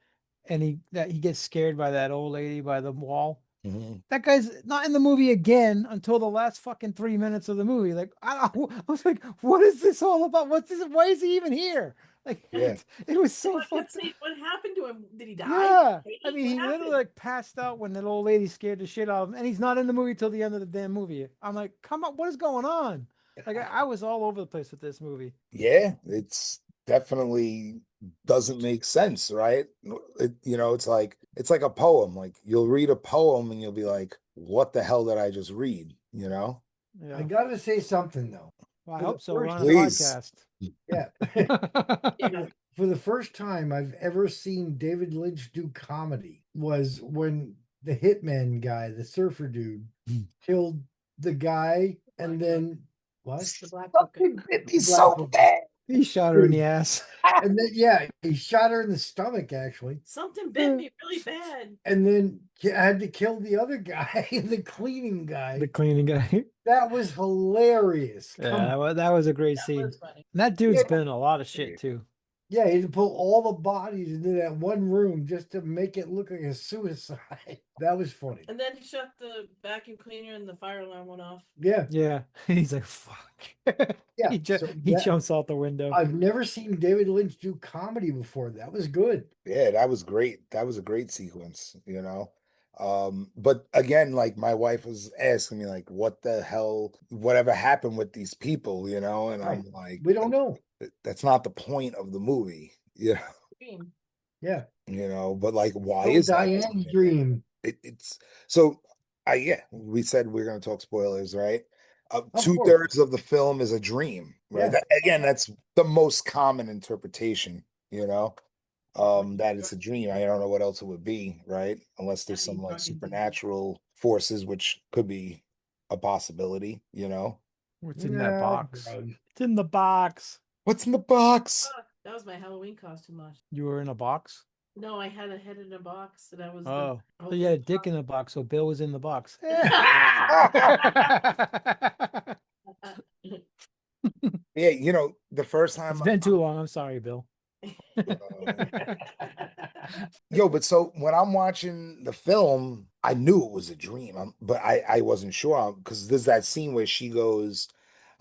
and he gets scared by that old lady by the wall. Mhm. That guy's not in the movie again until the last fucking 3 minutes of the movie. Like I was like, what is this all about? What's this? Why is he even here? Like Yeah. it was So so I kept fucked up. saying, what happened to him? Did he die? Yeah, I Hey, mean, what he literally happened? like passed out when that old lady scared the shit out of him, and he's not in the movie till the end of the damn movie. I'm like, come on, what is going on? Like I was all over the place with this movie. Yeah, it's definitely doesn't make sense, right? You know, it's like a poem. Like you'll read a poem and you'll be like, "What the hell did I just read?" You know? I Yeah, gotta say something though. well, I For the hope so. We're first on a Please. podcast. Yeah. Yeah. For the first time I've ever seen David Lynch do comedy was when the hitman guy, the surfer dude, killed the guy and then what? The Black Book. Fucking bit me Black so Book. bad. He shot her in the ass. And then yeah, he shot her in the stomach actually. Something bit me really bad. And then had to kill the other guy, the cleaning guy. The cleaning guy. That was hilarious. Yeah, Come that was a great That scene. was funny. And that dude's Yeah. been in a lot of shit too. Yeah, he had to pull all the bodies into that one room just to make it look like a suicide. That was funny. And then he shut the vacuum cleaner and the fire alarm went off. Yeah, Yeah, he's like, fuck. yeah. he so he that- jumps out the window. I've never seen David Lynch do comedy before. That was good. Yeah, that was great. That was a great sequence, you know. But again, like my wife was asking me, like, what the hell, whatever happened with these people, you know? And I'm like, We don't know. that's not the point of the movie, you know, Dream. Yeah. you know, but like, why So is that Diane's scene in there? dream. It's so yeah, we said we're gonna talk spoilers, right? Of Two course. thirds of the film is a dream, right? Yeah. That, again, that's the most common interpretation, you know. That it's a dream. I don't know what else it would be, right? Unless there's some like supernatural forces, which could be a possibility, you know. What's in that No, box? drugs. It's in the box. What's in the box? Ah, that was my Halloween costume last. You were in a box? No, I had a head in a box, and I was. Oh, I so was you had a the- dick in a box, so Bill was in the box. Yeah, you know, the first time It's been too long. I'm sorry, Bill. Yo, but so when I'm watching the film, I knew it was a dream, but I wasn't sure because there's that scene where she goes,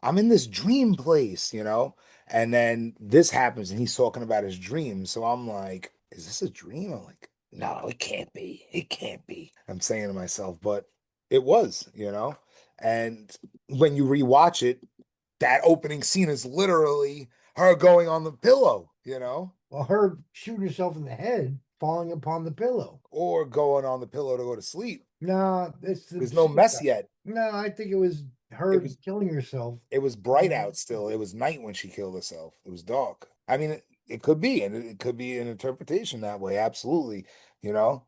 I'm in this dream place, you know? And then this happens and he's talking about his dream. So I'm like, is this a dream? I'm like, no, it can't be. It can't be. I'm saying to myself, but it was, you know? And when you rewatch it, that opening scene is literally her going on the pillow, you know? Well, her shooting herself in the head, falling upon the pillow. Or going on the pillow to go to sleep. No, it's the There's no mess suicide. yet. No, I think it was her was- killing herself. It was bright out still. It was night when she killed herself. It was dark. I mean, it could be, and it could be an interpretation that way. Absolutely, you know,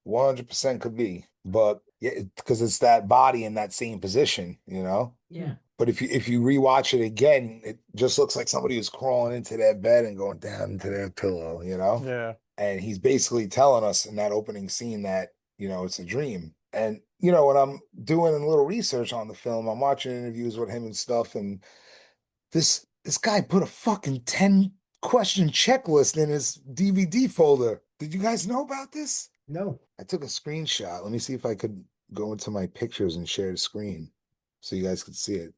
100% could be. But yeah, because it's that body in that same position, you know. Yeah. But if you rewatch it again, it just looks like somebody was crawling into their bed and going down into their pillow, you know. Yeah. And he's basically telling us in that opening scene that, you know, it's a dream. And, you know, when I'm doing a little research on the film, I'm watching interviews with him and stuff. And this guy put a fucking 10 question checklist in his DVD folder. Did you guys know about this? No. I took a screenshot. Let me see if I could go into my pictures and share the screen so you guys could see it.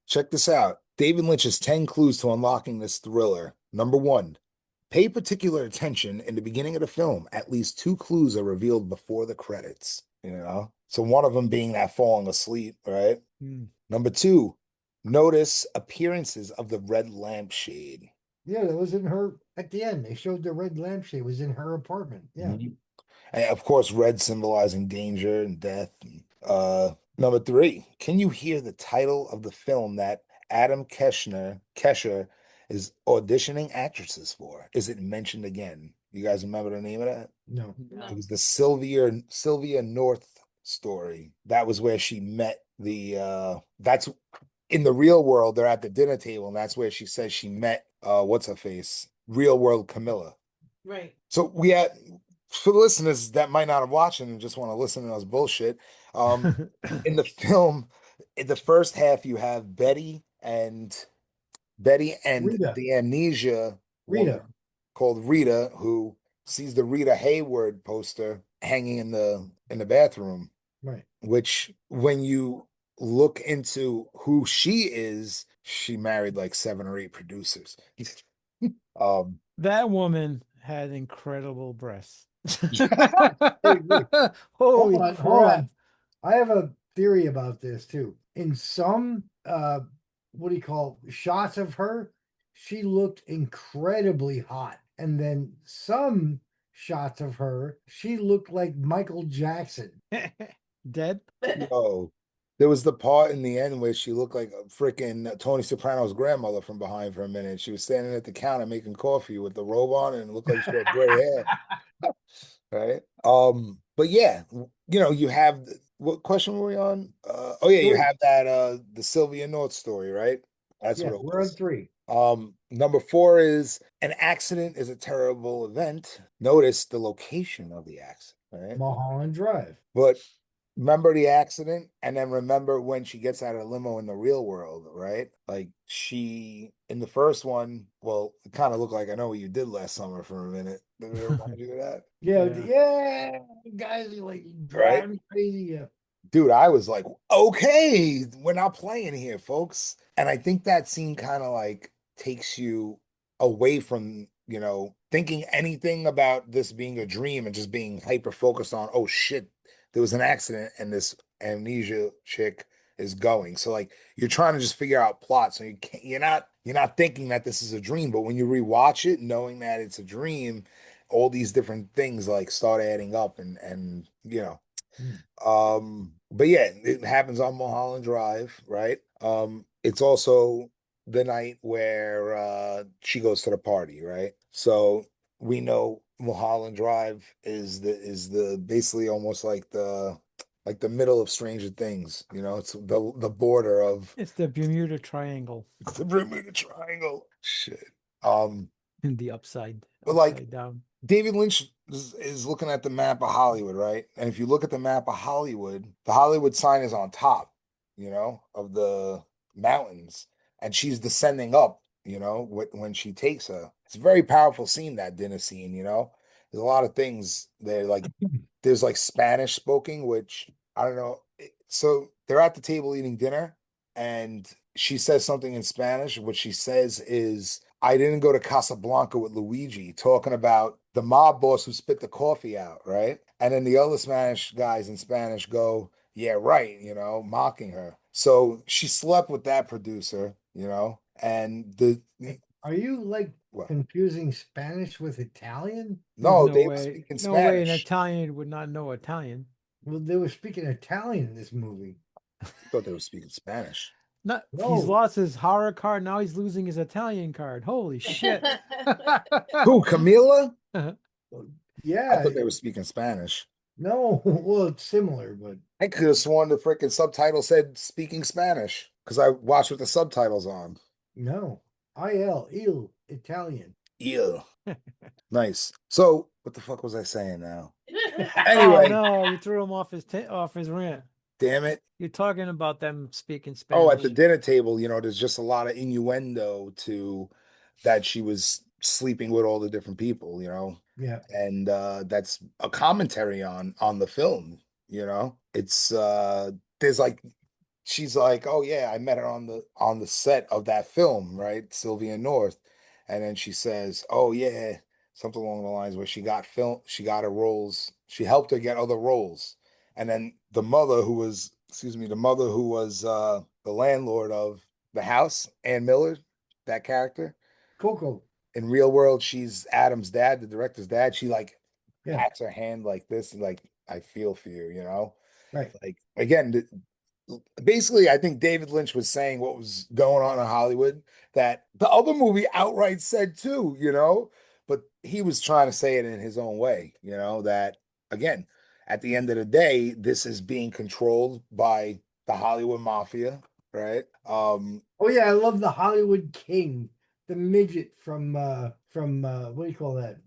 Check this out. David Lynch's 10 clues to unlocking this thriller. Number 1, pay particular attention in the beginning of the film. At least 2 clues are revealed before the credits, you know? So one of them being that falling asleep, right? Hmm. Number 2, notice appearances of the red lampshade. Yeah, that was in her at the end. They showed the red lampshade was in her apartment. Yeah. Mhm. And of course, red symbolizing danger and death. Number 3, can you hear the title of the film that Adam Kesher is auditioning actresses for? Is it mentioned again? You guys remember the name of that? No. It was the Sylvia North story. That was where she met that's in the real world, they're at the dinner table, and that's where she says she met what's her face? Real world Camilla. Right. So we had, for the listeners that might not have watched it and just want to listen to us bullshit, in the film, in the first half, you have Betty and Rita. the amnesia woman Rita. called Rita, who sees the Rita Hayward poster hanging in the bathroom, Right. which when you look into who she is, she married like 7 or 8 producers. That woman had incredible breasts. agree. Holy Hold crap. on. I have a theory about this too. In some what do you call shots of her, she looked incredibly hot. And then some shots of her, she looked like Michael Jackson. Dead? Oh, there was the part in the end where she looked like a freaking Tony Soprano's grandmother from behind for a minute. She was standing at the counter making coffee with the robe on and it looked like she had gray hair. Right. But yeah, you have what question were we on? Oh yeah, you 3. have that the Sylvia North story, right? That's Yeah, what it we're on was. 3. Number 4 is an accident is a terrible event. Notice the location of the accident, right? Mulholland Drive. But remember the accident and then remember when she gets out of the limo in the real world, right? Like she in the first one, well, it kind of looked like I know what you did last summer for a minute. Did it remind you of that? Yeah, Yeah. yeah. Guys are like Right? driving crazy. Yeah. Dude, I was like, okay, we're not playing here, folks. And I think that scene kind of like takes you away from, thinking anything about this being a dream and just being hyper focused on, oh shit, there was an accident and this amnesia chick is going. So like you're trying to just figure out plot. So you're not thinking that this is a dream, but when you rewatch it, knowing that it's a dream, all these different things like start adding up and. Hmm. But yeah, it happens on Mulholland Drive, right? It's also the night where she goes to the party, right? So we know Mulholland Drive is the basically almost like the middle of Stranger Things, it's the border of It's the Bermuda Triangle it's the Bermuda Triangle. Shit. Um, in the upside but like down. David Lynch is looking at the map of Hollywood, right? And if you look at the map of Hollywood, the Hollywood sign is on top, of the mountains, and she's descending up, when she takes her. It's a very powerful scene, that dinner scene, There's a lot of things there, like there's like Spanish spoken, which I don't know. So they're at the table eating dinner, and she says something in Spanish. What she says is, I didn't go to Casablanca with Luigi, talking about the mob boss who spit the coffee out, right? And then the other Spanish guys in Spanish go, yeah, right, mocking her. So she slept with that producer, and Are you like what? confusing Spanish with Italian? There's No, no they were way. speaking No way an Spanish. Italian would not know Italian. Well, they were speaking Italian in this movie. I thought they were speaking Spanish. Not he's No. lost his horror card, now he's losing his Italian card. Holy shit. Who, Camila? I Yeah, thought they were speaking Spanish. no, well, it's similar, but I could have sworn the freaking subtitle said speaking Spanish because I watched with the subtitles on. no. Il, Italian. Ew. Nice. So, what the fuck was I saying now? Oh Anyway, no, you threw him off his rant. damn it. You're talking about them speaking Spanish. Oh, at the dinner table, there's just a lot of innuendo to that she was sleeping with all the different people, Yeah. and that's a commentary on the film. It's there's like she's like, oh yeah, I met her on the set of that film, right? Sylvia North. And then she says, oh yeah, something along the lines where she got her roles, she helped her get other roles. And then the mother who was the landlord of the house, Ann Miller, that character. Coco. In real world, she's Adam's dad, the director's dad. She like Yeah. pats her hand like this, and like, I feel for you. Right. Like again, basically, I think David Lynch was saying what was going on in Hollywood that the other movie outright said too. But he was trying to say it in his own way, that again, at the end of the day, this is being controlled by the Hollywood mafia, right? Oh yeah, I love the Hollywood King, the midget from what do you call that?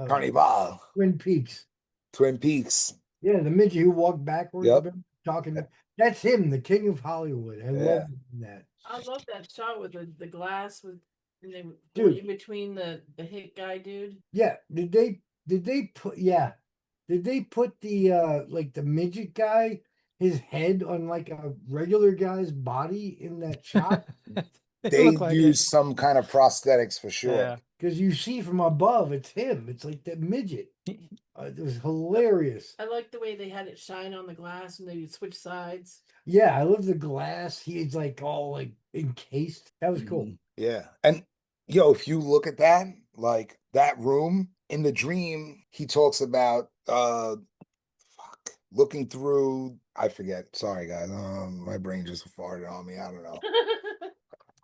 Carnival, Twin Peaks. Twin Peaks. Yeah, the midget who walked backwards, Yep. remember? Talking. That's him, the King of Hollywood. I love Yeah. that. I love that shot with the glass with and they were Dude. in between the hit guy dude. Yeah. Did they put the like the midget guy, his head on like a regular guy's body in that shot? It They looked like use it. some kind of prosthetics for sure. Yeah. Because you see from above, it's him. It's like that midget. It was hilarious. I like the way they had it shine on the glass and they would switch sides. Yeah, I love the glass. He's like all like encased. That was cool. Yeah. And if you look at that, like that room in the dream, he talks about looking through, I forget. Sorry guys. My brain just farted on me. I don't know.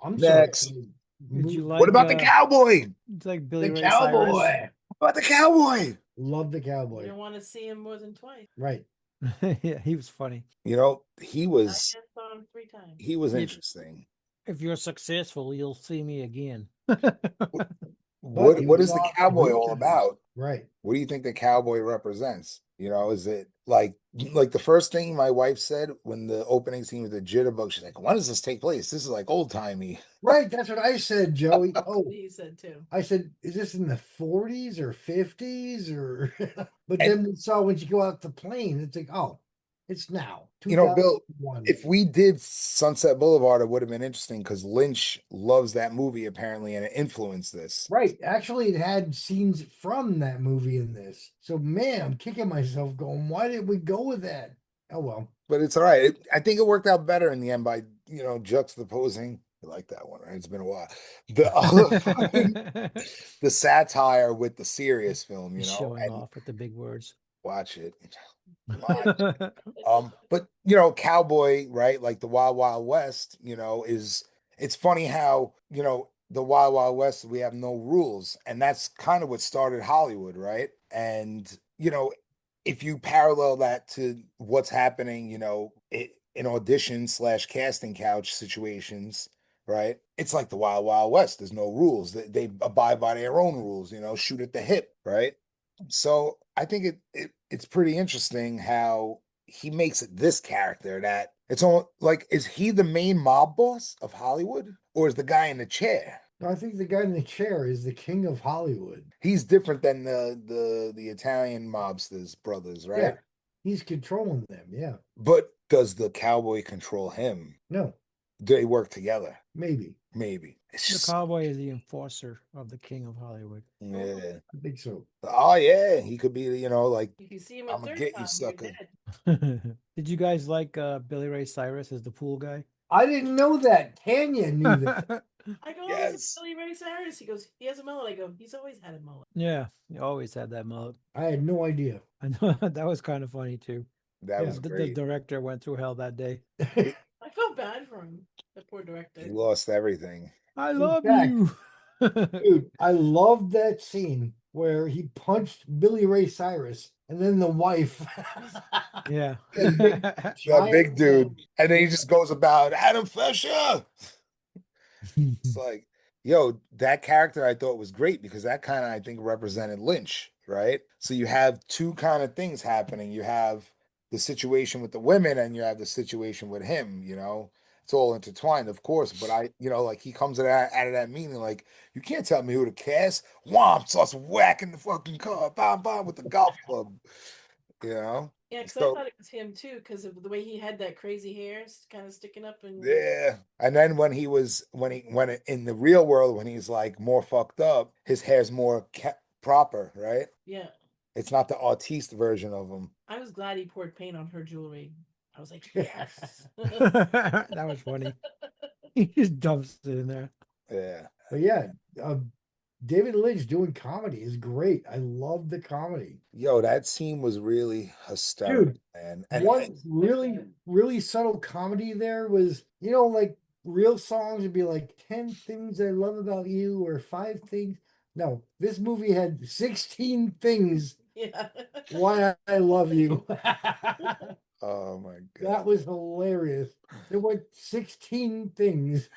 I'm Next. sorry. Did you What like about the cowboy? it's like Billy The Ray Cyrus? cowboy? What about the cowboy? Love the You cowboy. don't want to see him more than twice. Right. Yeah, he was funny. He I was just saw him 3 times. If- interesting. If you're successful, you'll see me again. What he what was is the off cowboy good all times. about? Right. What do you think the cowboy represents? Is it like the first thing my wife said when the opening scene with the jitterbug? She's like, "When does this take place? This is like old timey." Right. That's what I said, Joey. That's Oh, what he said too. I said, is this in the 40s or 50s or? But And- then we saw when you go out the plane, it's like, oh, it's now. Bill, 2001. if we did Sunset Boulevard, it would have been interesting because Lynch loves that movie apparently, and it influenced this. Right. Actually, it had scenes from that movie in this. So, man, I'm kicking myself going, why did we go with that? Oh, well. But it's all right. I think it worked out better in the end by juxtaposing. I like that one, right? It's been a while. The satire with the serious film, Showing and off with the big words. watch it. But cowboy, right? Like the Wild Wild West, it's funny how, the Wild Wild West, we have no rules. And that's kind of what started Hollywood, right? And, if you parallel that to what's happening, in audition/casting couch situations, right? It's like the Wild Wild West. There's no rules. They abide by their own rules, shoot at the hip, right? So I think it's pretty interesting how he makes it this character that it's almost like, is he the main mob boss of Hollywood or is the guy in the chair? No, I think the guy in the chair is the king of Hollywood. He's different than the Italian mobsters brothers, right? Yeah. He's controlling them. Yeah. But does the cowboy control him? No, Do they work together? maybe. Maybe. It's The just, cowboy is the enforcer of the king of Hollywood. yeah. I think so. Oh yeah, he could be, like, If you see him a I'ma third get you, time, sucker. you're dead. Did you guys like Billy Ray Cyrus as the pool guy? I didn't know that. Tanya knew that. I go, oh, Yes. it's Billy Ray Cyrus. He goes, he has a mullet. I go, he's always had a mullet. Yeah, he always had that mullet. I had no idea. I know that was kind of funny too. That Yeah, was The great. director went through hell that day. I felt bad for him, the poor director. He lost everything. I In love fact- you. Dude, I loved that scene where he punched Billy Ray Cyrus and then the wife. Yeah. That Giant big dude. man. And then he just goes about Adam Fisher. It's like, yo, that character I thought was great because that kind of, I think, represented Lynch, right? So you have two kind of things happening. You have the situation with the women and you have the situation with him, it's all intertwined, of course. But like he comes out of that meeting like, you can't tell me who to cast. Whomp starts whacking the fucking car, bam, bam, with the golf club. You know. Yeah, because I So thought it was him too, because of the way he had that crazy hair kind of sticking up and yeah, and then when in the real world when he's like more fucked up, his hair's more proper, right? yeah. It's not the artiste version of him. I was glad he poured paint on her jewelry. I was like, yes. That was funny. He just dumps it in there. Yeah. But yeah, uh, David Lynch doing comedy is great. I love the comedy. Yo, that scene was really hysterical, Dude, man. And one really, really subtle comedy there was, like real songs would be like 10 things I love about you or 5 things. No, this movie had 16 things Yeah. why I love you. oh my That god. was hilarious. There were 16 things.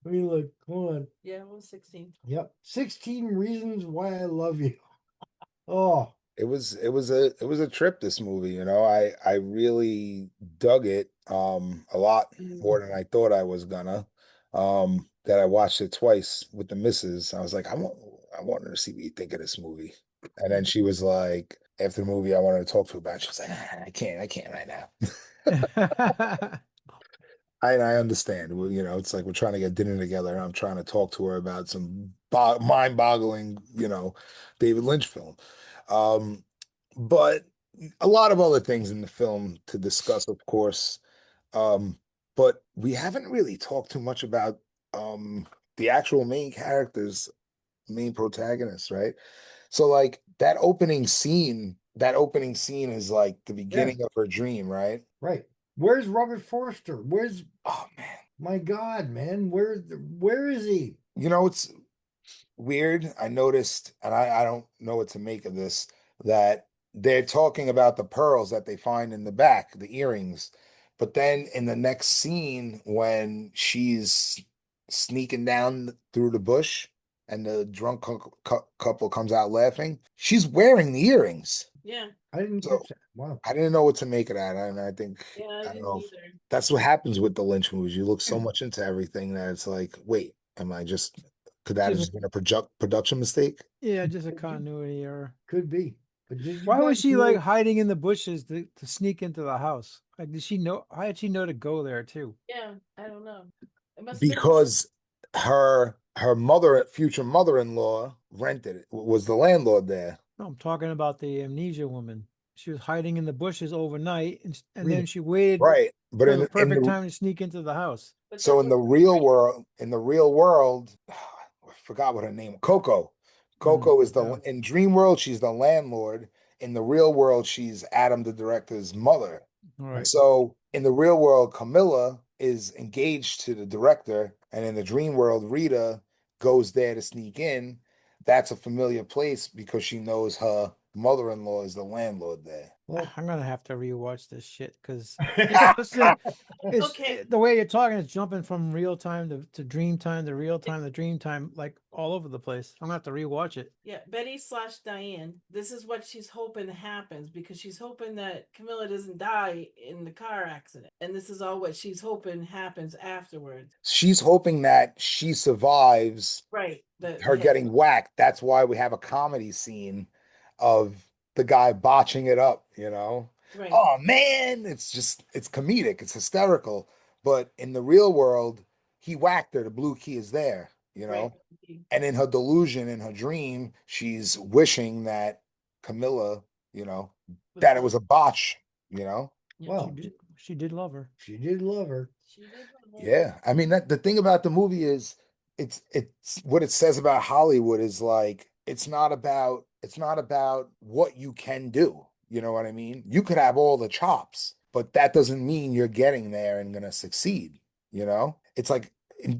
Let me look. Hold on. Yeah, it was 16. Yep. 16 reasons why I love you. Oh, It was a trip, this movie, I really dug it a lot more than I thought I was gonna. That I watched it twice with the missus. I was like, I want her to see what you think of this movie. And then she was like, after the movie, I wanted to talk to her about it. She was like, I can't right now. I understand. Well, it's like we're trying to get dinner together, and I'm trying to talk to her about some mind-boggling, David Lynch film. Um, but a lot of other things in the film to discuss, of course. Um, but we haven't really talked too much about the actual main characters, main protagonists, right? So like that opening scene is like the yeah, beginning of her dream, right? right. Where's Robert Forster? Where's Oh man. my God, man? Where is he? It's weird. I noticed, and I don't know what to make of this, that they're talking about the pearls that they find in the back, the earrings. But then in the next scene, when she's sneaking down through the bush and the drunk couple comes out laughing, she's wearing the earrings. Yeah. I didn't So catch that. Wow. I didn't know what to make of that. And I think, Yeah, I I don't didn't know if either. that's what happens with the Lynch movies. You look so much into everything that it's like, wait, could that have Just just been a production mistake? yeah, just a continuity error. Could be. But did you Why was guys she like know? hiding in the bushes to sneak into the house? Like, did she know? How did she know to go there too? Yeah, I don't know. It must have been Because her future mother-in-law rented it, was the landlord there. No, I'm talking about the amnesia woman. She was hiding in the bushes overnight, and Rita. then she waited Right. But for the in perfect the time to sneak into the house. but so that's in what the real world, I forgot what her name, Coco. Coco is Yeah. in dream world, she's the landlord. In the real world, she's Adam the director's mother. All And right. so in the real world, Camilla is engaged to the director, and in the dream world, Rita goes there to sneak in. That's a familiar place because she knows her mother-in-law is the landlord there. Well, I'm gonna have to rewatch this shit because just listen. Okay. The way you're talking is jumping from real time to dream time to real time to dream time, like all over the place. I'm gonna have to rewatch it. Yeah, Betty/Diane. This is what she's hoping happens because she's hoping that Camilla doesn't die in the car accident. And this is all what she's hoping happens afterwards. She's hoping that she survives Right. her getting whacked. That's why we have a comedy scene of the guy botching it up. Right. Oh man, it's comedic, it's hysterical. But in the real world, he whacked her. The blue key is there, Right. and in her delusion, in her dream, she's wishing that Camilla, that it was a botch, you know? Yeah, well, She did love her. she did love her. she did love her. Yeah. I mean, the thing about the movie is it's what it says about Hollywood is like it's not about what you can do. You know what I mean? You could have all the chops, but that doesn't mean you're getting there and gonna succeed. It's like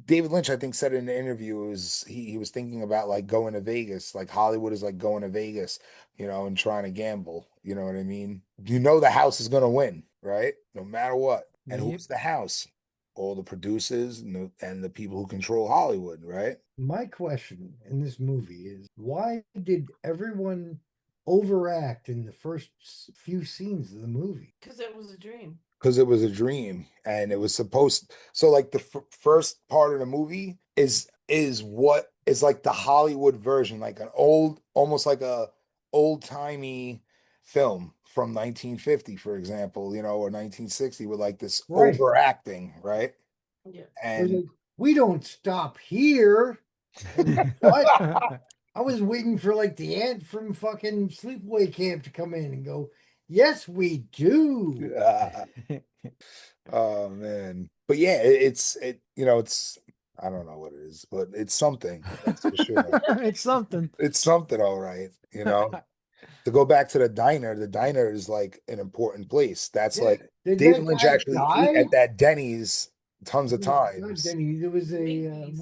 David Lynch, I think, said in the interview, he was thinking about like going to Vegas. Like Hollywood is like going to Vegas, and trying to gamble. You know what I mean? The house is gonna win, right? No matter what. And Yep. who's the house? All the producers and the people who control Hollywood, right? My question in this movie is why did everyone overact in the first few scenes of the movie? Because it was a dream. because it was a dream and it was supposed. So like the first part of the movie is what is like the Hollywood version, like an old, almost like a old timey film from 1950, for example, or 1960 with like this Right. overacting, right? Yeah. They're And like, we don't stop here. And what? I was waiting for like the ant from fucking sleepaway camp to come in and go, yes, we do. oh man, but yeah, it's I don't know what it is, but it's something, that's for sure. It's something. It's something, all right. To go back to the diner is like an important place. That's Yeah. like Did David that Lynch guy actually ate die? at that Denny's tons of Not times. Denny. There was a Winkies.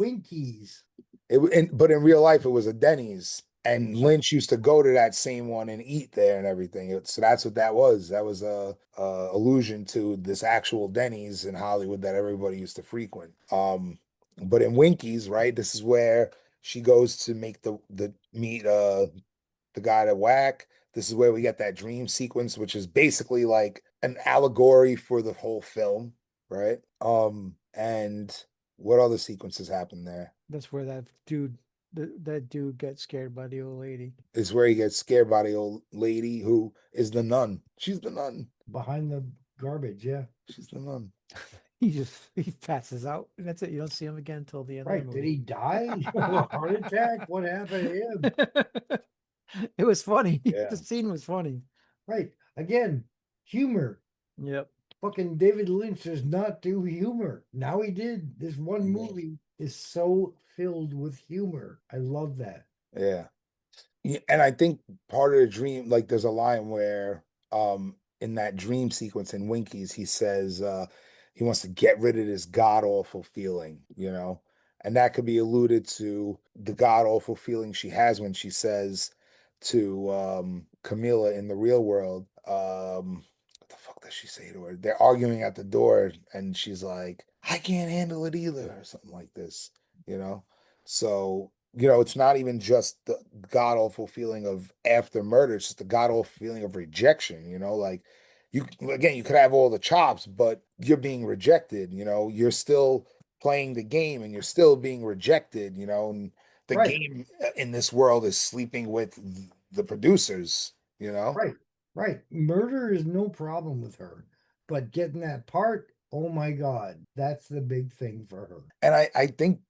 Winkies. But in real life, it was a Denny's, and Lynch used to go to that same one and eat there and everything. So that's what that was. That was a allusion to this actual Denny's in Hollywood that everybody used to frequent. But in Winkies, right, this is where she goes to make the meet the guy to whack. This is where we get that dream sequence, which is basically like an allegory for the whole film, right? And what other sequences happen there? That's where that dude gets scared by the old lady. Is where he gets scared by the old lady who is the nun. She's the nun. Behind the garbage, yeah. She's the nun. He passes out, and that's it. You don't see him again until the end Right. of the Did movie. he die? A heart attack? What happened to him? It was funny. Yeah. The scene was funny. Right. Again, humor. Yep. Fucking David Lynch does not do humor. Now he did. This one Yeah. movie is so filled with humor. I love that. Yeah. Yeah, and I think part of the dream, like there's a line where in that dream sequence in Winkies, he says he wants to get rid of this god awful feeling. And that could be alluded to the god awful feeling she has when she says to Camilla in the real world, what the fuck does she say to her? They're arguing at the door and she's like, I can't handle it either, or something like this. So it's not even just the god awful feeling of after murder, it's just the god awful feeling of rejection, like you could have all the chops, but you're being rejected, you're still playing the game and you're still being rejected, and the Right. game in this world is sleeping with the producers. Right. Right. Murder is no problem with her. But getting that part, oh my God, that's the big thing for her. And I think,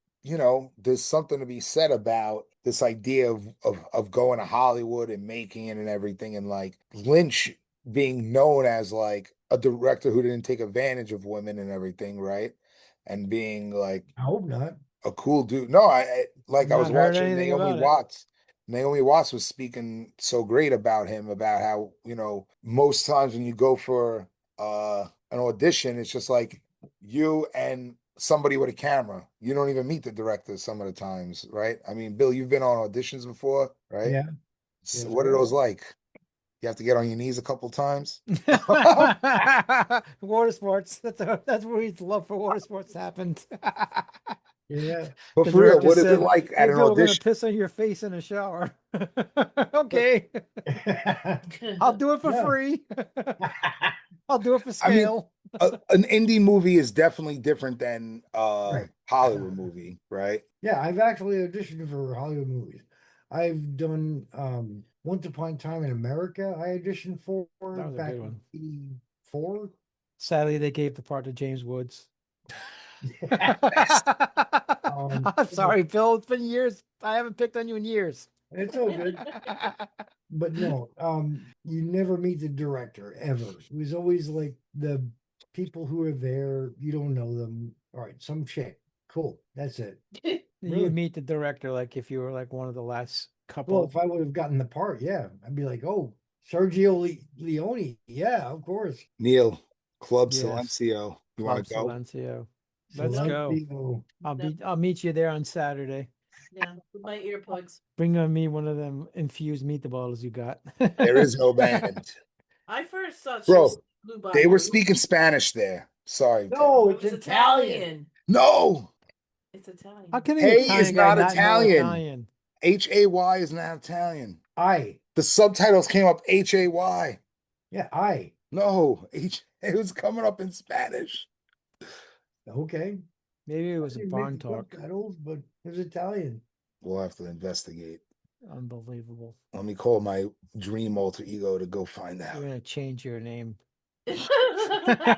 there's something to be said about this idea of going to Hollywood and making it and everything. And like Lynch being known as like a director who didn't take advantage of women and everything, right? And being like I hope not. a cool dude. No, I was Not heard watching anything Naomi about it. Watts. Naomi Watts was speaking so great about him, about how, most times when you go for an audition, it's just like you and somebody with a camera. You don't even meet the director some of the times, right? I mean, Bill, you've been on auditions before, right? Yeah. So Yes, what are sir. those like? You have to get on your knees a couple times. Water sports. That's where his love for water sports happened. Yeah. But The for real, director what is it said, like "Hey, at an Bill, we're gonna audition? piss on your face in a shower." Okay, I'll do it for No. free. I'll do it for I mean, scale. An indie movie is definitely different than Right. Hollywood movie, right? Yeah, I've actually auditioned for Hollywood movies. I've done Once Upon a Time in America. I auditioned for That was a back good one. in '84. Sadly, they gave the part to James Woods. Um, I'm sorry, Bill. It's been years. I haven't picked on you in years. It's all good. But no, you never meet the director ever. It was always like the people who are there, you don't know them. All right, some chick. Cool. That's it. You Really? meet the director like if you were like one of the last couple. Well, if I would have gotten the part, yeah, I'd be like, oh, Sergio Leone. Yeah, of course. Neil, Club Yes. Silencio. You want Club to go? Silencio. Let's go. Silencio. I'll meet you there on Saturday. Yeah, with my earplugs. Bring on me one of them infused meatballs you got. There is no band. I first thought Bro, she flew by. They were my- speaking Spanish there. Sorry. No, It it's was Italian. No. It's Italian. How can an Hey Italian is guy not know Italian. Italian? Hay is not Italian. I. The subtitles came up Hay. Yeah, I. No, it was coming up in Spanish. Okay. Maybe it I was a didn't read barn the talk. subtitles, but it was Italian. We'll have to investigate. Unbelievable. Let me call my dream alter ego to go find out. You're gonna change your name. Yeah.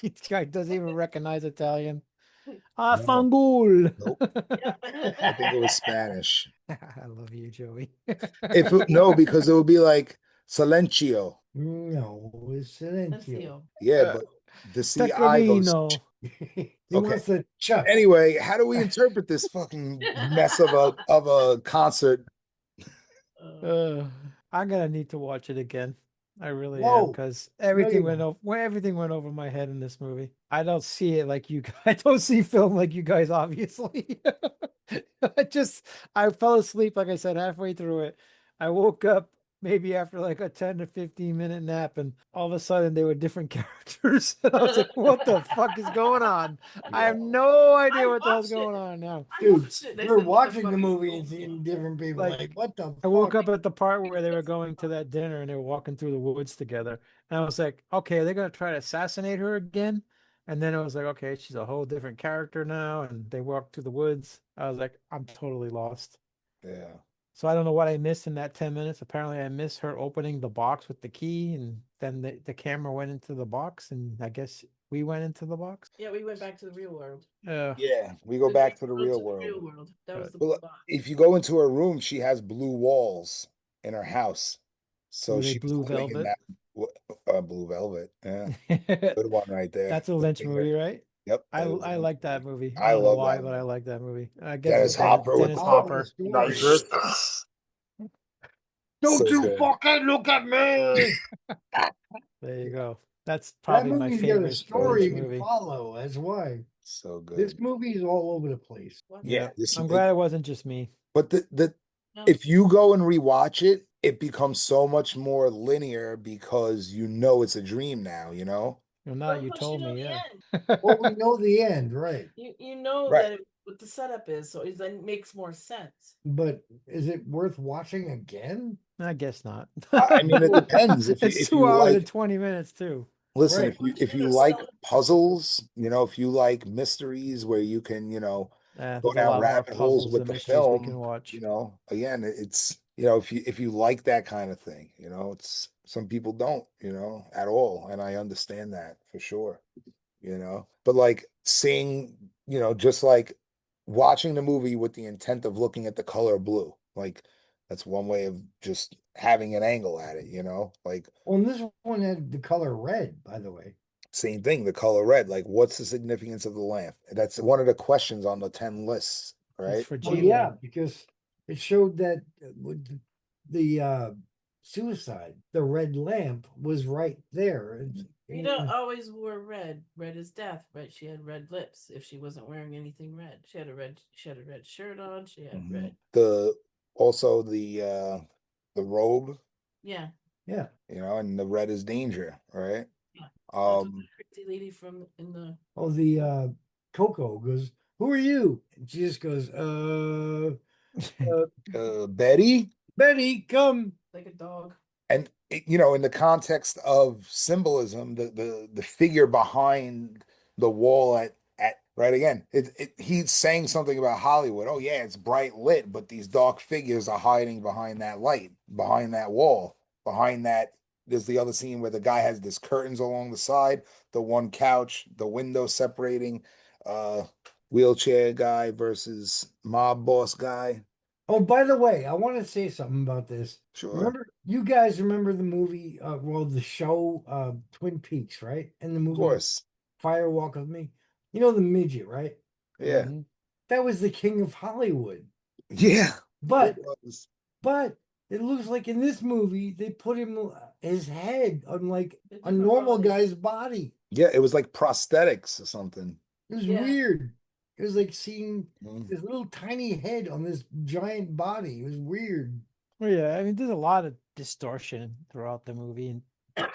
This guy doesn't even recognize Italian. No. Fangul. Nope. I think it was Spanish. I love you, Joey. No, because it would be like Silencio. No, it's Silencio. Silencio. Yeah, Uh, but the CI goes. Tequilino. He Okay. wants to chuck. Anyway, how do we interpret this fucking mess of a concert? I'm gonna need to watch it again. I really am Whoa. because No, everything you went won't. over. Everything went over my head in this movie. I don't see it like you guys. I don't see film like you guys. Obviously, I fell asleep. Like I said, halfway through it, I woke up maybe after like a 10 to 15 minute nap, and all of a sudden they were different characters. And I was like, "What the fuck is going on? I have no idea what the hell's watched it. going on now." I Dude, watched it and I we're said, "What watching the fuck is movie going and seeing on?" different people. Like, Like, what the I woke fuck? up at the part where they were going to that dinner and they were walking through the woods together. And I was like, okay, they're going to try to assassinate her again. And then I was like, okay, she's a whole different character now. And they walked through the woods. I was like, I'm totally lost. Yeah. So I don't know what I missed in that 10 minutes. Apparently, I missed her opening the box with the key. And then the camera went into the box. And I guess we went into the box. Yeah, we went back to the real world. Yeah, we go back to the real world. That was the Well, blue box. if you go into her room, she has blue walls in her house. So Were they she was blue living in velvet? that blue velvet. Yeah, good one right there. That's a The Lynch finger. movie, right? Yep, I it was a I Lynch like that movie. I I don't know love why, that but I movie. like that movie. I guess Dennis it's Hopper with Dennis the Hopper. fucking Story. knife. Don't So you good. fucking look at me! There you go. That's That probably my movie's got a favorite story Lynch you can movie. follow. That's why. So This good. movie is all over the place. What? Yeah, I'm glad it wasn't just me. but No. if you go and rewatch it, it becomes so much more linear because you know it's a dream now, you know? Well, now Well, you plus told you know me, the yeah. end. Well, we know the end, right? You know Right. that what the setup is, so it then makes more sense. But is it worth watching again? I guess not. I mean, it depends. If It's if 2 hours like and 20 minutes too. listen, Right. if you like puzzles, you know, if you like mysteries where you can, go There's a down lot more rabbit holes puzzles with and the mysteries we can film, watch. again, it's if you like that kind of thing, it's some people don't, at all. And I understand that for sure, But like seeing, just like watching the movie with the intent of looking at the color blue, like that's one way of just having an angle at it, like Well, and this one had the color red, by the way. same thing, the color red. Like, what's the significance of the lamp? That's one of the questions on the 10 lists, It's right? for Well, G-Ling. yeah, because it showed that with the suicide, the red lamp was right there. Rita always wore red. Red is death, right? She had red lips if she wasn't wearing anything red. She had a red shirt on, she had red. Also the robe, Yeah. Yeah. and the red is danger, right? Yeah. That's what the Um, crazy lady from in the Oh, the Coco goes, "Who are you?" And she just goes, Betty, Betty, come." like a dog. and in the context of symbolism, the figure behind the wall at right again, he's saying something about Hollywood. Oh yeah, it's bright lit, but these dark figures are hiding behind that light, behind that wall, behind that. There's the other scene where the guy has this curtains along the side, the one couch, the window separating, wheelchair guy versus mob boss guy. Oh, by the way, I want to say something about this. Sure. Remember, you guys remember the movie, the show, Twin Peaks, right? And the Of movie course. Fire Walk with Me. You know the midget, right? Yeah. Mhm. That was the king of Hollywood. Yeah. But It was. but it looks like in this movie they put his head on like A a different normal body. guy's body. Yeah, it was like prosthetics or something. It was Yeah. weird. It was like seeing Mm. this little tiny head on this giant body. It was weird. Well, yeah, I mean, there's a lot of distortion throughout the movie and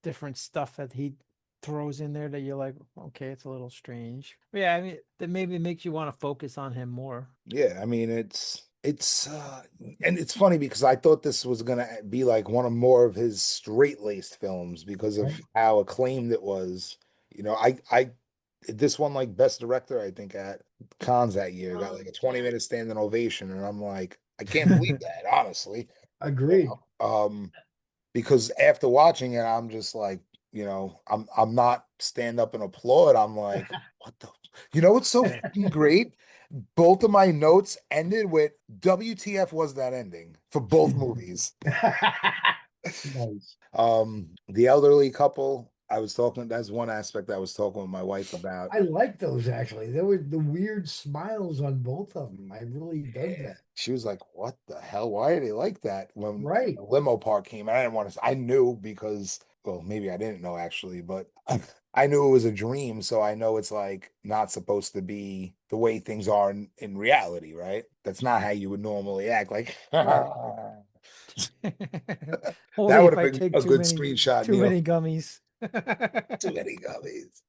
different stuff that he throws in there that you're like, okay, it's a little strange. But yeah, I mean, that maybe makes you want to focus on him more. Yeah, I mean it's It's and it's funny because I thought this was gonna be like one of more of his straight-laced films because of Right. how acclaimed it was. You know, I this one like best director, I think, at Cannes that year, got like a 20-minute standing ovation, and I'm like, I can't believe that, honestly. You Agreed. know? Because after watching it, I'm just like, I'm not stand up and applaud. I'm like, what the what's so fucking great? Both of my notes ended with WTF was that ending for both movies. Nice. The elderly couple, that's one aspect I was talking with my wife about. I like those actually. There were the weird smiles on both of them. I really dug Yeah. that. She was like, "What the hell? Why are they like that?" When Right. the limo part came, I didn't want to. I knew because, well, maybe I didn't know actually, but I knew it was a dream, so I know it's like not supposed to be the way things are in reality, right? That's not how you would normally act. Like Right. that Only would if have I been take a good screenshot, too Neil. many gummies. Too many gummies.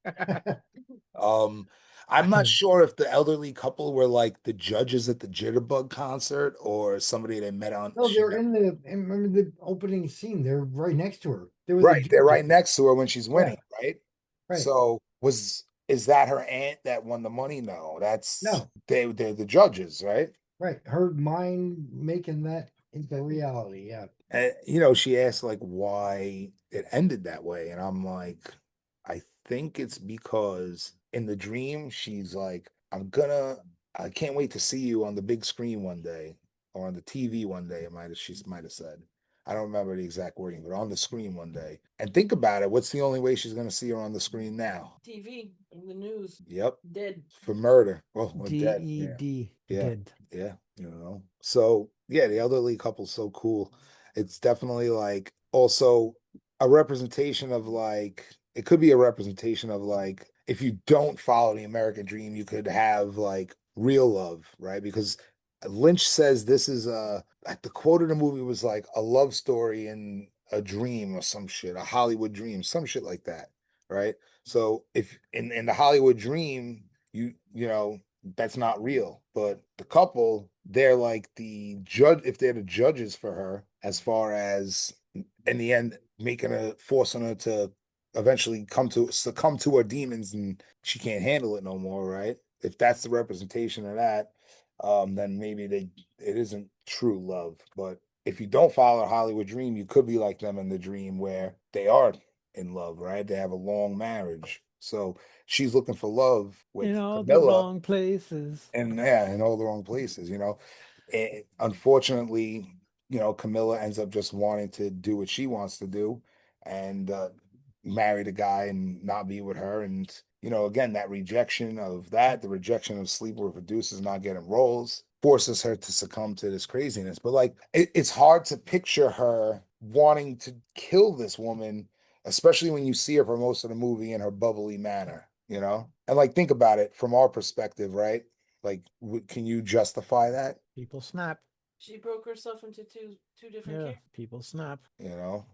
Um, I'm not sure if the elderly couple were like the judges at the Jitterbug concert or somebody they met on. No, they're in the and remember the opening scene. They're right next to her. They were the Right, they're judges. right next to her when she's Yeah, winning, right? right. So is that her aunt that won the money? No, that's No, they're the judges, right? right. Her mind making that into reality. Yeah. And she asked like why it ended that way, and I'm like, I think it's because in the dream she's like, I can't wait to see you on the big screen one day or on the TV one day. She might have said. I don't remember the exact wording, but on the screen one day. And think about it, what's the only way she's gonna see her on the screen now? TV in the news. Yep, Dead. for murder. Well, or dead. Yeah. DED, Yeah. dead. Yeah. So yeah, the elderly couple's so cool. It's definitely like also a representation of like it could be a representation of like if you don't follow the American dream, you could have like real love, right? Because Lynch says this is like the quote of the movie was like a love story in a dream or some shit, a Hollywood dream, some shit like that, right? So if in the Hollywood dream, that's not real. But the couple, they're like the judge, if they're the judges for her, as far as in the end, forcing her to eventually succumb to her demons and she can't handle it no more, right? If that's the representation of that, then maybe it isn't true love. But if you don't follow a Hollywood dream, you could be like them in the dream where they are in love, right? They have a long marriage. So she's looking for love with In all the Camilla, wrong places. and yeah, in all the wrong places. And unfortunately, Camilla ends up just wanting to do what she wants to do and marry the guy and not be with her. And again, that rejection of that, the rejection of sleeping with producers, not getting roles, forces her to succumb to this craziness. But like, it's hard to picture her wanting to kill this woman, especially when you see her for most of the movie in her bubbly manner. And like, think about it from our perspective, right? Like, can you justify that? People snap. She broke herself into two different Yeah, characters. people snap.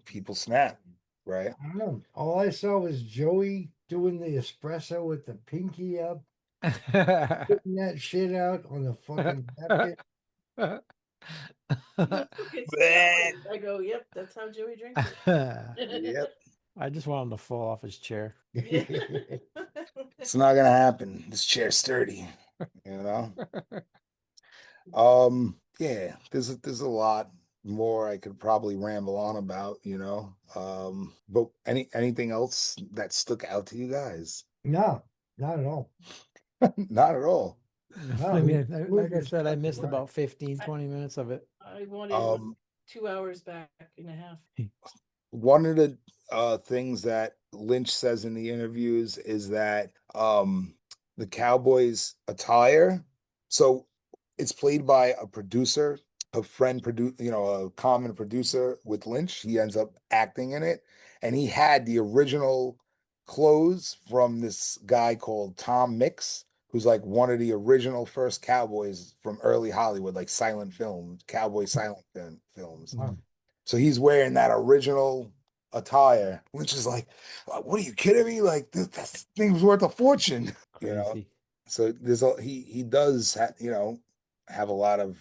People snap, right? I don't know. All I saw was Joey doing the espresso with the pinky up, putting that shit out on the fucking napkin. I go, yep, that's how Joey drinks it. Yep. I just want him to fall off his chair. Yeah. It's not gonna happen. This chair's sturdy, you know. Yeah, there's a lot more I could probably ramble on about. But anything else that stuck out to you guys? No, not at all. Not at all. No, I mean, the like I movie's said, I fucking missed right. about 15, 20 minutes of it. I wanted Um, 2 hours back and a half. One of the things that Lynch says in the interviews is that the Cowboys attire, so it's played by a producer, a common producer with Lynch. He ends up acting in it, and he had the original clothes from this guy called Tom Mix, who's like one of the original first cowboys from early Hollywood, like silent film, cowboy silent films. Wow. So he's wearing that original attire, which is like, what are you kidding me? Like that thing was worth a fortune, Crazy. So he does, have a lot of,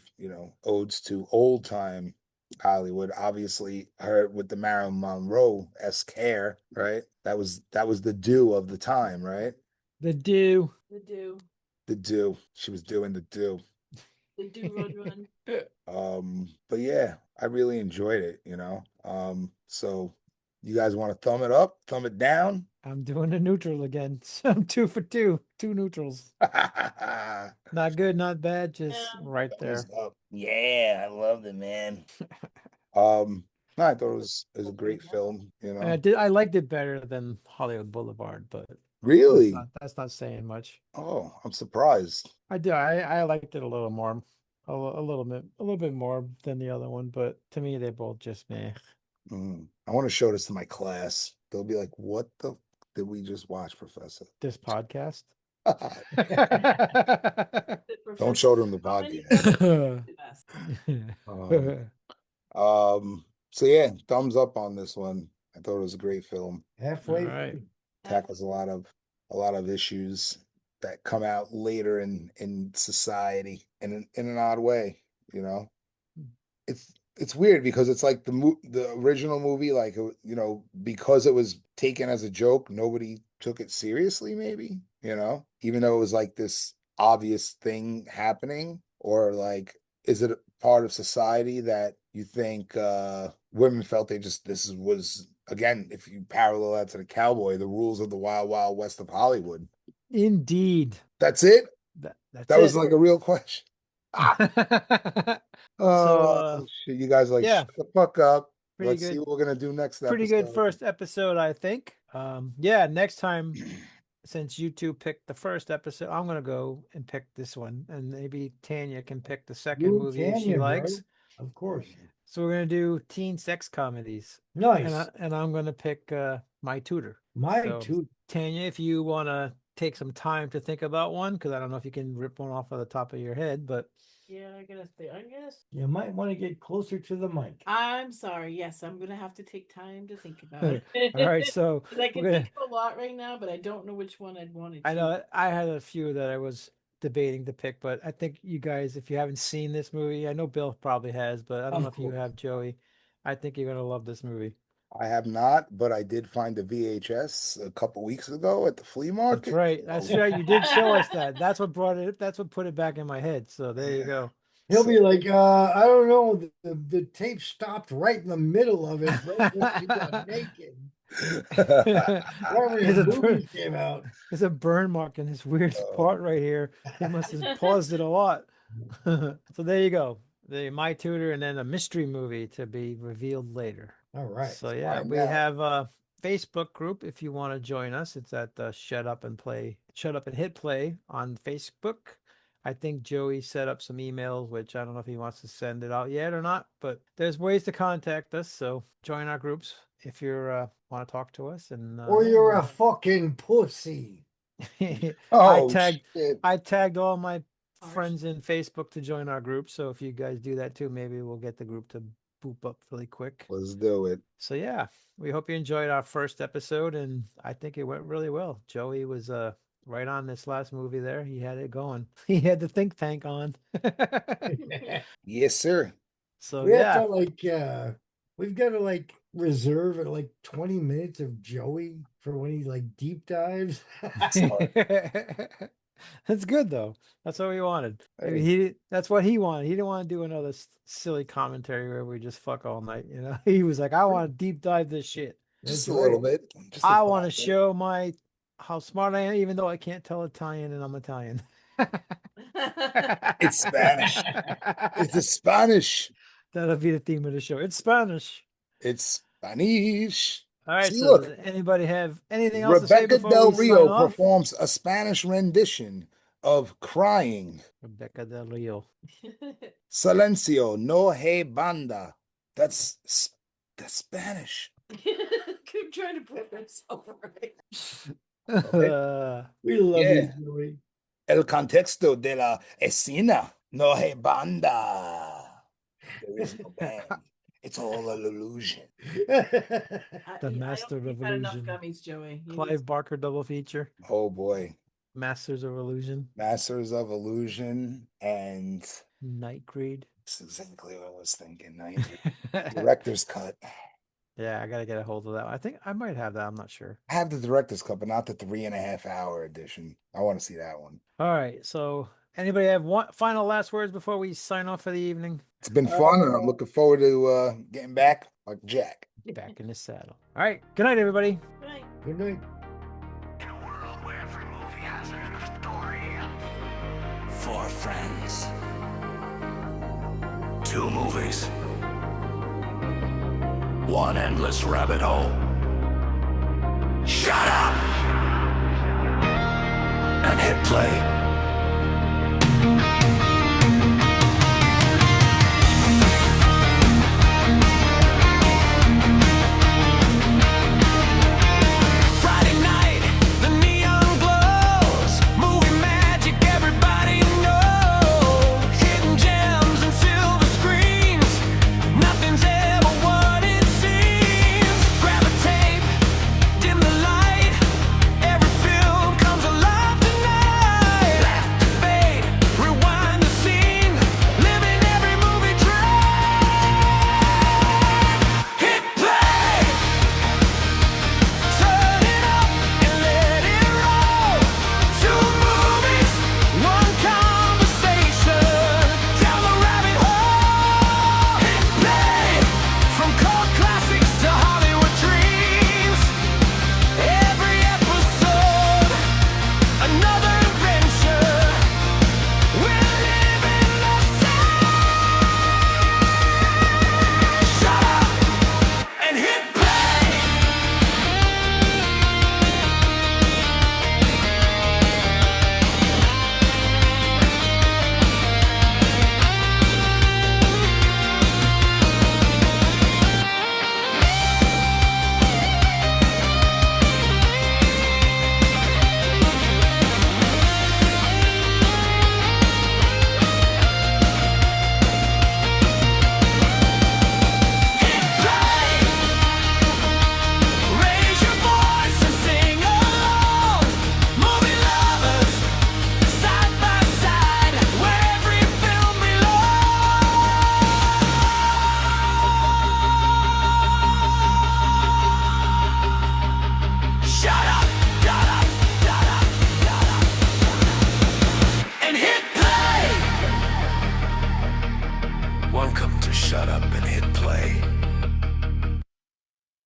odes to old time Hollywood. Obviously, her with the Marilyn Monroe-esque hair, right? That was the do of the time, right? The do. The do. The do. She was doing the do. The do run. But yeah, I really enjoyed it, So you guys want to thumb it up, thumb it down? I'm doing the neutral again. So I'm 2 for 2. 2 neutrals. Not good, not bad, just right there. Thumbs up. Yeah, I loved it, man. No, I thought it was a great film, I liked it better than Hollywood Boulevard, but Really? that's not saying much. Oh, I'm surprised. I do. I liked it a little more, a little bit more than the other one. But to me, they both just meh. I want to show this to my class. They'll be like, "What the did we just watch, Professor?" This podcast. Don't show them the podcast. So yeah, thumbs up on this one. I thought it was a great film. Halfway. All right. Tackles a lot of issues that come out later in society in an odd way, It's weird because it's like the original movie, like, because it was taken as a joke, nobody took it seriously, maybe, even though it was like this obvious thing happening, or like, is it a part of society that you think women felt was, again, if you parallel that to the cowboy, the rules of the wild, wild west of Hollywood. Indeed. That's it? That's That was it. like a real question. So, shit, you guys are like, yeah. shut the fuck up. Pretty Let's good. see what we're gonna do next Pretty episode. good first episode, I think. Yeah, next time, since you two picked the first episode, I'm gonna go and pick this one, and maybe Tanya can pick the second You, movie if she Tanya, bro. likes. Of course. So we're gonna do teen sex comedies. Nice. And I'm gonna pick My Tutor. My Tutor. Tanya, if you wanna take some time to think about one, because I don't know if you can rip one off of the top of your head, but Yeah, I'm gonna You might want to get closer to the mic. I'm sorry. Yes, I'm gonna have to take time to think about it. all right. So 'Cause I can think of a lot right now, but I don't know which one I'd want to. I know I had a few that I was debating to pick, but I think you guys, if you haven't seen this movie, I know Bill probably has, but I don't Of know if you course. have, Joey. I think you're gonna love this movie. I have not, but I did find a VHS a couple weeks ago at the flea market. That's right. That's right. You did show us that. That's what brought it. That's what put it back in my head. So there you go. He'll be like, I don't know. The tape stopped right in the middle of it. Right when he got naked. Right when There's the a burn, movie came out. there's a burn mark in this weird part right here. He must have paused it a lot. So there you go. The My Tutor, and then a mystery movie to be revealed later. All right. So yeah, Find we out. have a Facebook group if you want to join us. It's at Shut Up and Hit Play on Facebook. I think Joey set up some emails, which I don't know if he wants to send it out yet or not, but there's ways to contact us. So join our groups if you want to talk to us. And Or you're a fucking pussy. Oh, shit. shit. I tagged all my friends in Facebook to join our group. So if you guys do that too, maybe we'll get the group to boop up really quick. Let's do it. So yeah, we hope you enjoyed our first episode, and I think it went really well. Joey was right on this last movie there. He had it going. He had the think tank on. Yes, sir. So We yeah. have to we've got to reserve at 20 minutes of Joey for when he deep dives. That's good though. That's what we wanted. Hey. That's what he wanted. He didn't want to do another silly commentary where we just fuck all night. He was like, I want to deep dive this shit. Just a little bit. I want to show how smart I am, even though I can't tell Italian and I'm Italian. It's Spanish. It's Spanish. That'll be the theme of the show. It's Spanish. It's Spanish. All right. See, So look. does anybody have anything else to say Rebecca before Del we sign Rio off? performs a Spanish rendition of Crying. Rebecca Del Rio. Silencio, no hay banda. That's Spanish. Keep trying to put this over it. We love Yeah. you, Joey. El contexto de la escena, no hay banda. There is no band. It's all an illusion. The Master I don't think of you've had enough Illusion. gummies, Joey. You Clive Barker double feature. Oh boy. Masters of Illusion. Masters of Illusion and Night Greed. That's exactly what I was thinking. Director's cut. Yeah, I gotta get a hold of that. I think I might have that. I'm not sure. I have the director's cut, but not the 3.5 hour edition. I want to see that one. All right. So, anybody have one final last words before we sign off for the evening? It's been fun, and I'm looking forward to getting back like Jack. Back in the saddle. All right. Good night, everybody. Right. Good night. In a world where every movie has a story. 4 friends. 2 movies. 1 endless rabbit hole. Shut up! And hit play. Friday night, the neon glows. Movie magic, everybody knows. Hidden gems and silver screens. Nothing's ever what it seems. Grab a tape, dim the light. Every film comes alive tonight. Left to fade, rewind the scene. Living every movie dream. Hit play. Turn it up and let it roll. 2 movies, 1 conversation. Down the rabbit hole. Hit play. From cult classics to Hollywood dreams. Every episode, another adventure. We're living the same. Shut up and hit play. Hit play. Raise your voice and sing along. Movie lovers, side by side, where every film belongs. Shut up, shut up, shut up, shut up, and hit play. Welcome to Shut Up and Hit Play.